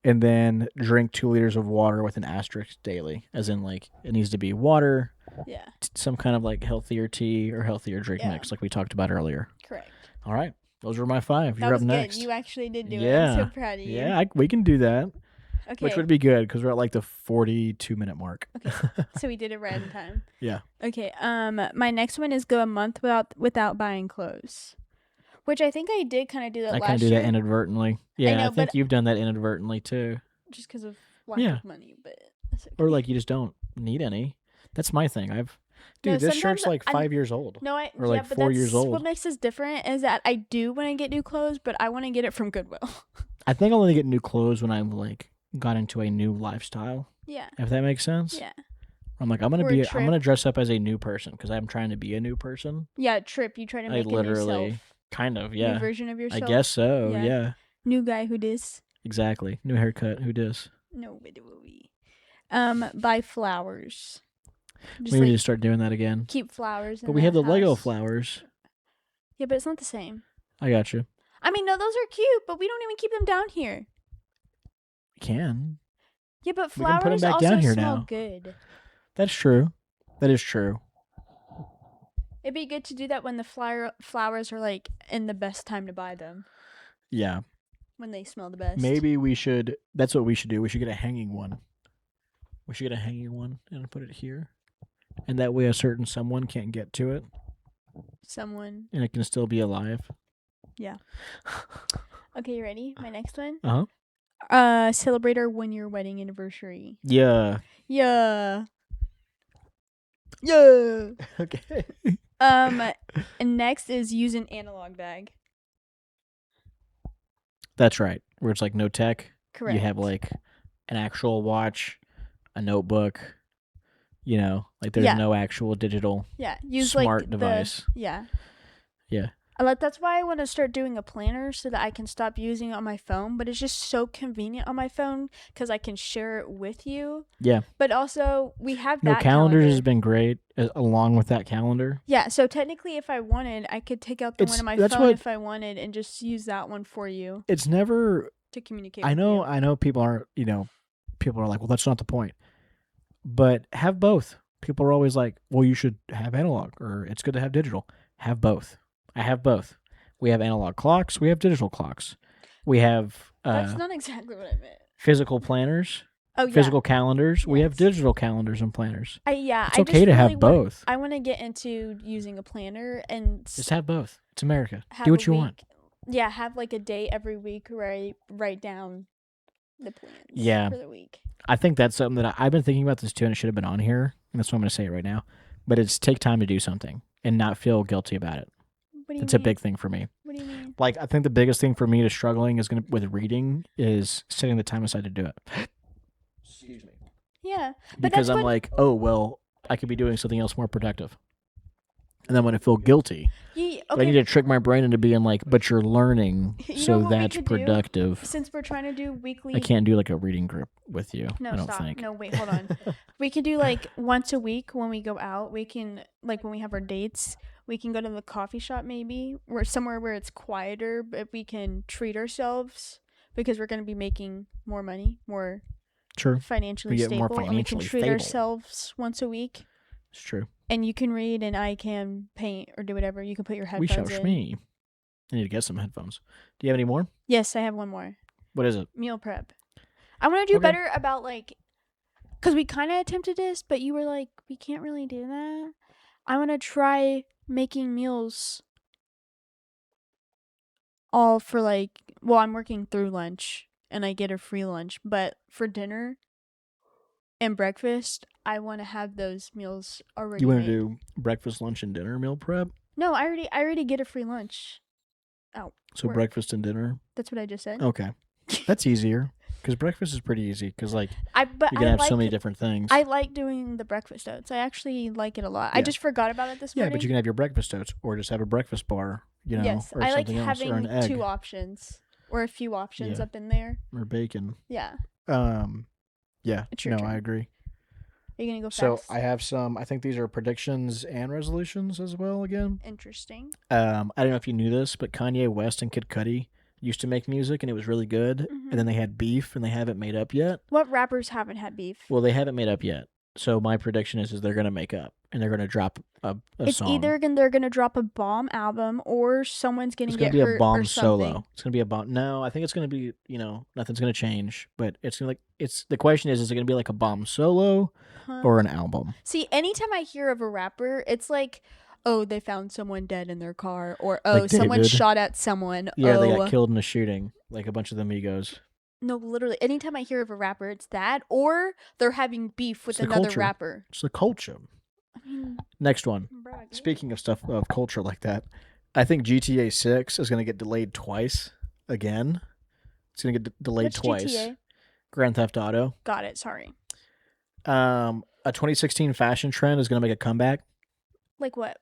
and then drink 2 liters of water with an asterisk daily, as in like it needs to be water, Yeah, some kind of like healthier tea or healthier drink Yeah. mix, like we talked about earlier. correct. All right, those were my 5. That You're was up next. good. You actually did do it. Yeah. I'm so proud of you. Yeah, we can do that, Okay. which would be good because we're at like the 42-minute mark. So we did it right in time. Yeah. Okay. My next one is go a month without buying clothes, which I think I did kind of do that I last kind of do year, that inadvertently. Yeah, know, I think but- you've done that inadvertently too. just because of lack Yeah. of money. But that's okay. Or like you just don't need any. That's my thing. No, This shirt's sometimes like I- 5 years old. No, or like but 4 years that's old. What makes this different is that I do when I get new clothes, but I want to get it from Goodwill. I think I'll only get new clothes when I've like got into a new lifestyle. Yeah. If that makes sense. Yeah. I'm like Or a I'm trip. gonna dress up as a new person because I'm trying to be a new person. Yeah, trip. You try to I make a new literally self. kind of New yeah. version of I yourself. guess so. Yeah. Yeah. New guy who dis. Exactly. New haircut. Who dis? No, but we. Buy flowers. Just We like need to start doing that again. keep flowers. But in we have the Lego house. flowers. Yeah, but it's not the same. I got you. I mean, no, those are cute, but we don't even keep them down here. We can. Yeah, but We can put 'em flowers back also down here smell now. good. That's true. That is true. It'd be good to do that when the flowers are like in the best time to buy them, Yeah. when they smell the best. Maybe we should. That's what we should do. We should get a hanging one. We should get a hanging one and put it here, and that way a certain someone can't get to it, Someone. and it can still be alive. Yeah. Okay, you ready? My next one. Uh-huh. Celebrate our 1-year wedding anniversary. Yeah. Yeah. Yeah. Okay. And next is use an analog bag. That's right. Where it's like no tech. Correct. You have like an actual watch, a notebook. You know, like there's Yeah. no actual digital use smart like device. Yeah. Yeah. That's why I want to start doing a planner so that I can stop using it on my phone. But it's just so convenient on my phone because I can share it with you. Yeah. But also we have No, that calendars calendar. has been great along with that calendar. Yeah, so technically if I wanted, I could take out the one It's- on my that's phone what- if I wanted and just use that one for you It's never. to communicate I with know. you. I know. People aren't. You know, people are like, well, that's not the point. But have both. People are always like, well, you should have analog or it's good to have digital. Have both. I have both. We have analog clocks. We have digital clocks. We have That's not exactly what I meant. physical planners, Oh yeah. physical calendars. We have Yes. digital calendars and planners. It's I okay just to have really both. I want to get into using a planner and Just have both. It's America. have Do what a you want. week- Yeah, have like a day every week where I write down the plans Yeah. for the week. I think that's something that I've been thinking about this too, and it should have been on here. And that's why I'm going to say it right now. But it's take time to do something and not feel guilty about it. What do you It's mean? a big thing for me. What do you mean? Like, I think the biggest thing for me to struggling is going to with reading is setting the time aside to do it. Excuse me. Yeah. But Because that's I'm what- like, oh, well, I could be doing something else more productive. And then when I feel guilty, Yeah, I need to trick my brain into being like, but you're learning, You know so what we that's could do? productive. Since we're trying to do weekly. I can't do like a reading group with you. No, I don't stop. think. No, wait, hold on. We can do like once a week when we go out. We can like when we have our dates. We can go to the coffee shop maybe, or somewhere where it's quieter, but we can treat ourselves because we're going to be making more money, more True. financially We get stable, more and we can financially treat stable. ourselves once a week. It's true. And you can read, and I can paint or do whatever. You can put your We headphones shall in. me. I need to get some headphones. Do you have any more? Yes, I have one more. What is it? Meal prep. I want to do Okay. better about like, because we kind of attempted this, but you were like, we can't really do that. I want to try making meals all for like, well, I'm working through lunch and I get a free lunch, but for dinner and breakfast, I want to have those meals already You want made. to do breakfast, lunch, and dinner meal prep? No, I already get a free lunch. Oh, So work. breakfast and dinner? That's what I just said. Okay. That's easier. Because breakfast is pretty easy. Because, like, But you can I have like so many different things. I like doing the breakfast oats. I actually like it a lot. I Yeah. just forgot about it this Yeah, morning. but you can have your breakfast oats or just have a breakfast bar, you know, yes, or I like something else, having or an egg, 2 options or a few options Yeah. up in there. or bacon. Yeah. Yeah, It's your no, I turn. agree. Are you gonna go So fast? I have some. I think these are predictions and resolutions as well. Again, Interesting. I don't know if you knew this, but Kanye West and Kid Cudi used to make music, and it was really good. Mhm. And then they had beef, and they haven't made up yet. What rappers haven't had beef? Well, they haven't made up yet. So my prediction is they're gonna make up, and they're gonna drop a It's song. either they're gonna drop a bomb album or someone's gonna It's get gonna be a hurt bomb or something. solo. It's gonna be a bomb. No, I think it's gonna be, nothing's gonna change. But it's gonna the question is it gonna be like a bomb solo Huh? or an album? See, anytime I hear of a rapper, it's like, oh, they found someone dead in their car, or oh, Like someone David. shot at someone. Yeah, oh, they got killed in a shooting, like a bunch of the Migos. No, literally, anytime I hear of a rapper, it's that, or they're having beef with It's the another culture. rapper. It's the culture. I mean, Next one. bro, I get it. Speaking of stuff of culture like that, I think GTA 6 is gonna get delayed twice again. It's gonna get delayed Which twice. GTA? Grand Theft Auto. Got it. Sorry. A 2016 fashion trend is gonna make a comeback. Like what?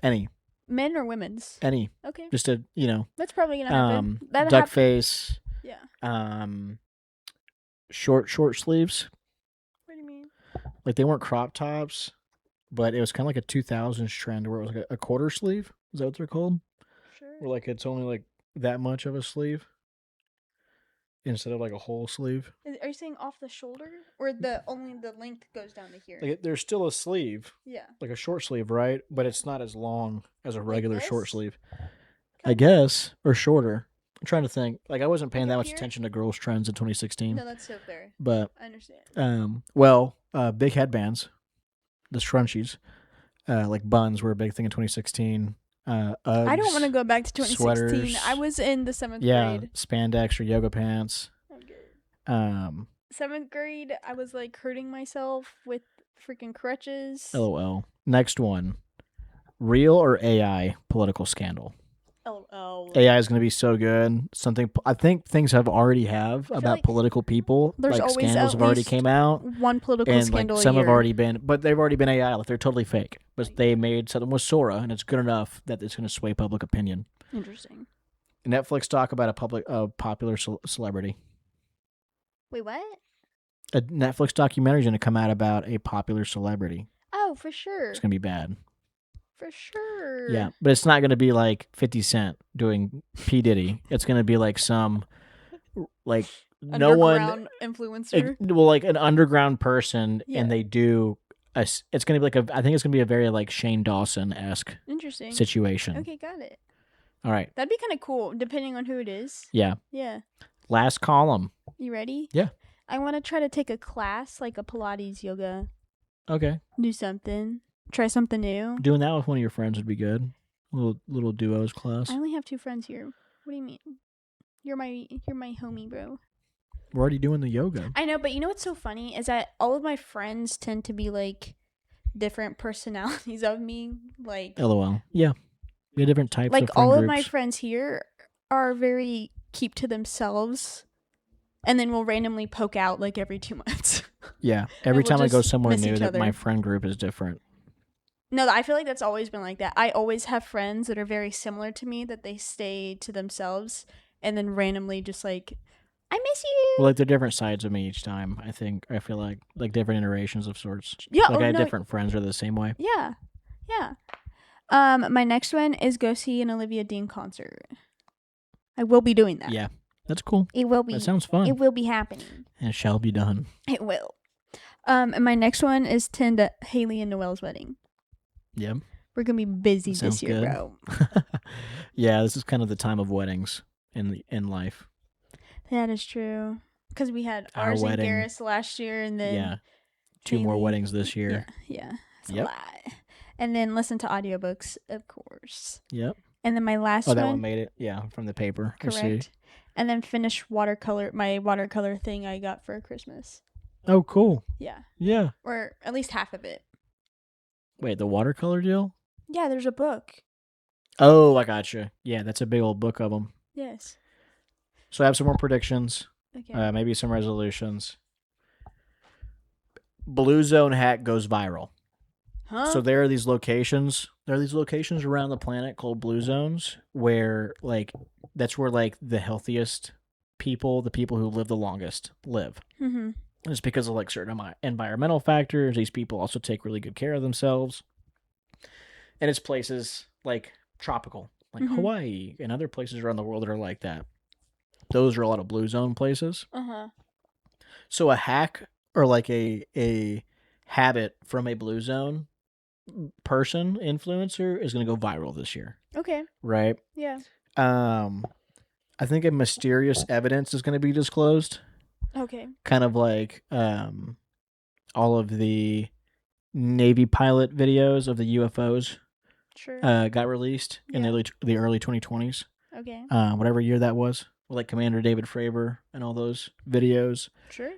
Any, Men or women's? Okay, just a that's probably gonna happen. That duck hap- face. Yeah. Short sleeves. What do you mean? Like they weren't crop tops, but it was kind of like a 2000s trend where it was like a quarter sleeve. Is that what they're called? Sure. Where like it's only like that much of a sleeve instead of like a whole sleeve. Are you saying off the shoulder, or the only the length goes down to here? Like there's still a sleeve, Yeah. like a short sleeve, right? But it's not as long as a regular short this? sleeve. I guess, or shorter. I'm trying to think. Like I wasn't paying Like that up much here? attention to girls' trends in 2016. No, that's so fair. But I understand. big headbands, the scrunchies, like buns were a big thing in 2016. Uggs, I don't want to go back to 2016. sweaters. I was in the 7th Yeah, grade. spandex or yoga pants. Okay. 7th grade, I was like hurting myself with freaking crutches. LOL. Next one, real or AI political scandal. LOL. AI is going to be so good. I think things already have feel about like political people. there's like always scandals at have already least came out, One political and scandal like some a year. have already been, but they've already been AI. Like they're totally fake. But they made something with Sora, and it's good enough that it's going to sway public opinion. Interesting. Netflix talk about a popular celebrity. Wait, what? A Netflix documentary is going to come out about a popular celebrity. Oh, for sure. It's going to be bad. For sure. Yeah, but it's not going to be like 50 Cent doing P. Diddy. It's going to be like some, like, no one, Underground influencer. well, like an underground person, Yeah. and they do it's gonna be like I think it's gonna be a very like Shane Dawson-esque Interesting. situation. Okay, got it. All right. That'd be kind of cool, depending on who it is. Yeah. Yeah. Last column. You ready? Yeah. I want to try to take a class, like a Pilates yoga. Okay. Do something. Try something new. Doing that with one of your friends would be good. Little duos class. I only have 2 friends here. What do you mean? You're my homie, bro. We're already doing the yoga. I know, but you know what's so funny is that all of my friends tend to be like different personalities of me. Like, LOL. Yeah. We have different types like of friend all groups. of my friends here are very keep to themselves, and then we'll randomly poke out like every 2 months. Yeah. Every we'll time I go just somewhere miss new, each that my other. friend group is different. No, I feel like that's always been like that. I always have friends that are very similar to me that they stay to themselves and then randomly just like, I miss you. Well, like they're different sides of me each time. I feel like different iterations of sorts. Yeah, Like I have different friends are the same way. Yeah, yeah. My next one is go see an Olivia Dean concert. I will be doing that. Yeah, that's cool. It will be. That sounds fun. It will be happening. And it shall be done. It will. And my next one is tend Haley and Noel's wedding. Yep. We're gonna be busy Sounds this year, good. bro. Yeah, this is kind of the time of weddings in life. That is true. Because we had Our ours wedding. and Garrus last year, and then Yeah. 2 more Haley. weddings this year. Yeah. It's Yep. a lot. And then listen to audiobooks, of course. Yep. And then my last Oh, that one made it. Yeah, from the paper. I see. correct. And then finish my watercolor thing I got for Christmas. Oh, cool. Yeah. Yeah. Or at least half of it. Wait, the watercolor deal? Yeah, there's a book. Oh, I gotcha. Yeah, that's a big old book of them. Yes. So I have some more predictions. Okay. Maybe some resolutions. Blue Zone hack goes viral. Huh? So there are these locations. There are these locations around the planet called blue zones where that's where the healthiest people, the people who live the longest, live. Mm-hmm. And it's because of certain environmental factors. These people also take really good care of themselves. And it's places like tropical, like Mhm. Hawaii and other places around the world that are like that. Those are a lot of blue zone places. Uh-huh. So a hack or a habit from a blue zone person, influencer, is going to go viral this year, Okay. right? Yeah. I think a mysterious evidence is going to be disclosed, Okay. kind of like all of the Navy pilot videos of the UFOs Sure. got released in Yeah. the early 2020s, Okay. whatever year that was, like Commander David Fravor and all those videos. Sure.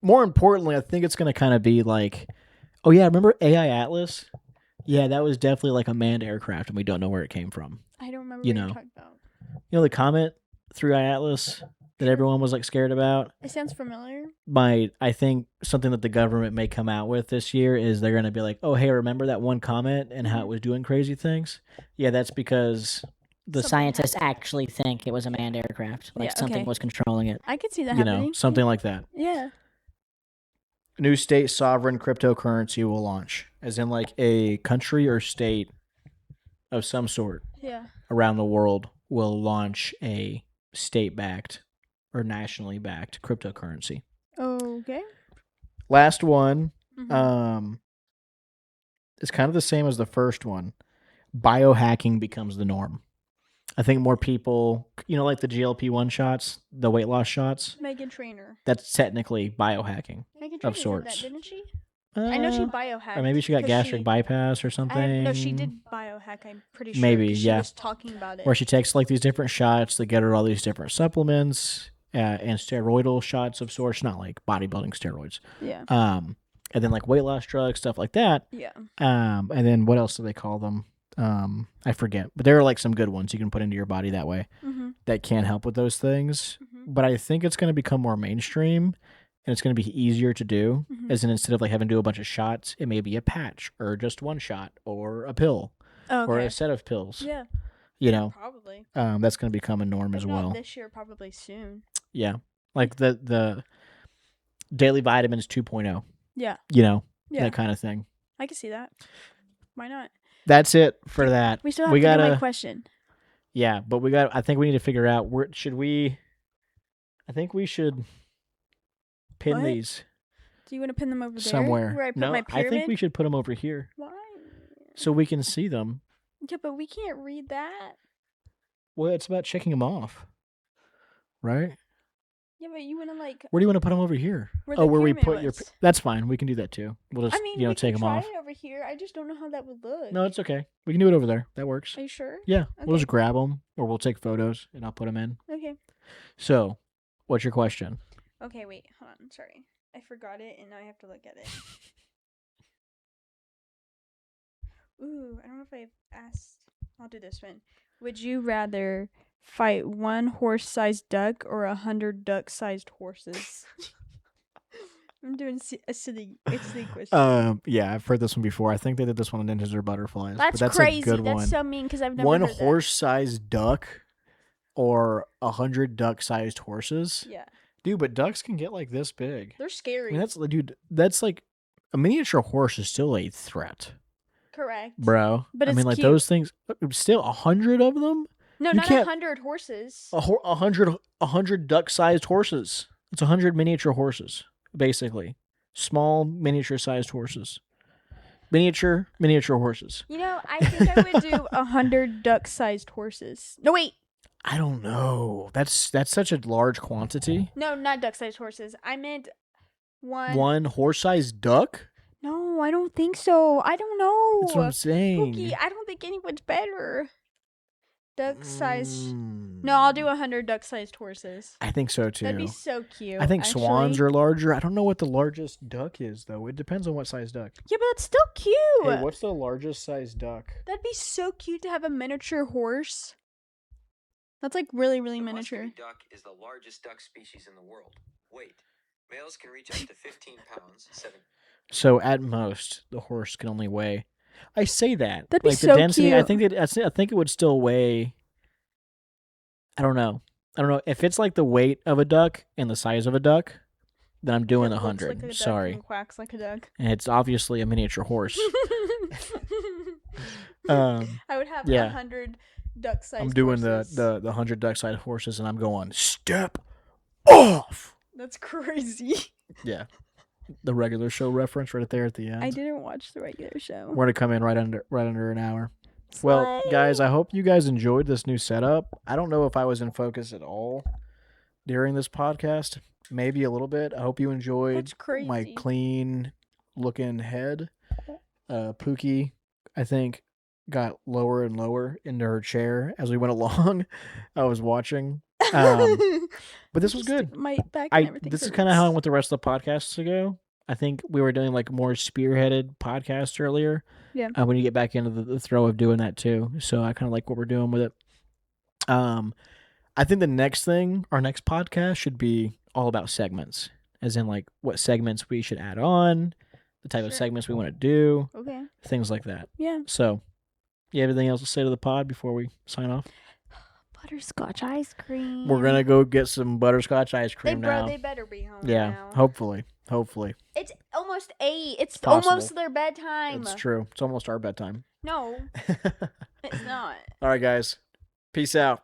More importantly, I think it's going to kind of be like, oh yeah, remember AI Atlas? Yeah, that was definitely like a manned aircraft, and we don't know where it came from. I don't remember You what know. you're talking about. You know the comet through AI Atlas that everyone was scared about? It sounds familiar. I think something that the government may come out with this year is they're going to be like, oh, hey, remember that one comet and how it was doing crazy things? Yeah, that's because The Something scientists happened. actually think it was a manned aircraft. Like Yeah, something okay. was controlling it. I could see that happening. something like that. Yeah. New state sovereign cryptocurrency will launch, as in a country or state of some sort Yeah. around the world will launch a state-backed or nationally backed cryptocurrency. Okay. Last one, Mhm. it's kind of the same as the first one. Biohacking becomes the norm. I think more people, like the GLP-1 shots, the weight loss shots, Megan Trainor. that's technically biohacking. Megan Trainor did sorts. that, didn't she? I know she Uh, biohacked. Or maybe she got 'cause gastric she- bypass or something. No, she did biohack. I'm pretty sure. Maybe, 'cause yeah. She was talking about it. Where she takes these different shots that get her all these different supplements and steroidal shots of sorts, not like bodybuilding steroids. Yeah. And then weight loss drugs, stuff like that. Yeah. And then what else do they call them? I forget, but there are some good ones you can put into your body that way Mm-hmm. that can help with those things. Mm-hmm. But I think it's going to become more mainstream and it's going to be easier to do. Mhm. As in, instead of having to do a bunch of shots, it may be a patch or just one shot or a pill Oh, okay. or a set of pills. Yeah. Probably. That's going to become a norm If as not well. this year, probably soon. Yeah. Like the daily vitamins 2.0, Yeah. Yeah. Yeah. That kind of thing. I can see that. Why not? That's it for that. We still have we to do gotta, my question. Yeah, but I think we need to figure out I think we should pin What? these. Do you want to pin them over there? somewhere. Where I put No, my I pyramid? think we should put them over here Why? so we can see them. Yeah, but we can't read that. Well, it's about checking them off, right? Yeah, but you want to like. Where do you want to put them over here? Where Oh, the where we pyramid put your. was. That's fine. We can do that too. We'll just I mean, you know we take can them try off. it over here. I just don't know how that would look. No, it's okay. We can do it over there. That works. Are you sure? Yeah, we'll Okay. just grab them or we'll take photos and I'll put them in. Okay. So, what's your question? Okay, wait. Hold on. Sorry. I forgot it and now I have to look at it. Ooh, I don't know if I've asked. I'll do this one. Would you rather fight one horse-sized duck or 100 duck-sized horses? I'm doing a silly question. Yeah, I've heard this one before. I think they did this one on Ninjas or Butterflies. That's but that's crazy. A good That's one. so mean because I've never One heard that. horse-sized duck or 100 duck-sized horses. Yeah, Dude, but ducks can get like this big. they're I scary. mean, that's like a miniature horse is still a threat, Correct, bro. But I mean, it's like cute. those things. Still 100 of them. No, you not can't- 100 horses. 100 duck-sized horses. It's 100 miniature horses, basically. Small miniature-sized horses. Miniature horses. You know, I think I would do 100 duck-sized horses. No, wait. I don't know. That's such a large quantity. No, not duck-sized horses. I meant one. One horse-sized duck? No, I don't think so. I don't know. That's what I'm saying. Pookie, I don't think anyone's better. Duck-sized. Mm. No, I'll do 100 duck-sized horses. I think so too. That'd be so cute. I think actually. swans are larger. I don't know what the largest duck is though. It depends on what size duck. Yeah, but that's still cute. Hey, what's the largest size duck? That'd be so cute to have a miniature horse. That's like really, really The miniature. musky duck is the largest duck species in the world. Weight. Males can reach up to 15 pounds. So at most, the horse can only weigh. I say that. That'd be like so the density. I cute. think it would still weigh. I don't know. If it's like the weight of a duck and the size of a duck, then I'm doing It the looks 100. like a duck Sorry, and quacks like a duck. and it's obviously a miniature horse. Um, I would have yeah. 100 duck-sized I'm doing horses. the 100 duck-sized horses, and I'm going step off. That's crazy. Yeah, the regular show reference right there at the end. I didn't watch the regular show. We're gonna come in right under an hour. Well, guys, I hope you guys enjoyed this new setup. I don't know if I was in focus at all during this podcast. Maybe a little bit. I hope you enjoyed That's crazy. my clean looking head. Pookie, I think, got lower and lower into her chair as we went along. I was watching. But this was good. My back and everything. This is kind of how I want the rest of the podcasts to go. I think we were doing like more spearheaded podcasts earlier. Yeah. When you get back into the throw of doing that too. So I kind of like what we're doing with it. I think the next thing, our next podcast should be all about segments, as in like what segments we should add on, the type of Sure. segments we want to do, Okay. things like that. Yeah. So, you have anything else to say to the pod before we sign off? Butterscotch ice cream. We're gonna go get some butterscotch ice cream now. They better be home Yeah, now. hopefully. It's almost 8. It's Possible. almost their bedtime. It's true. It's almost our bedtime. No, it's not. All right, guys. Peace out.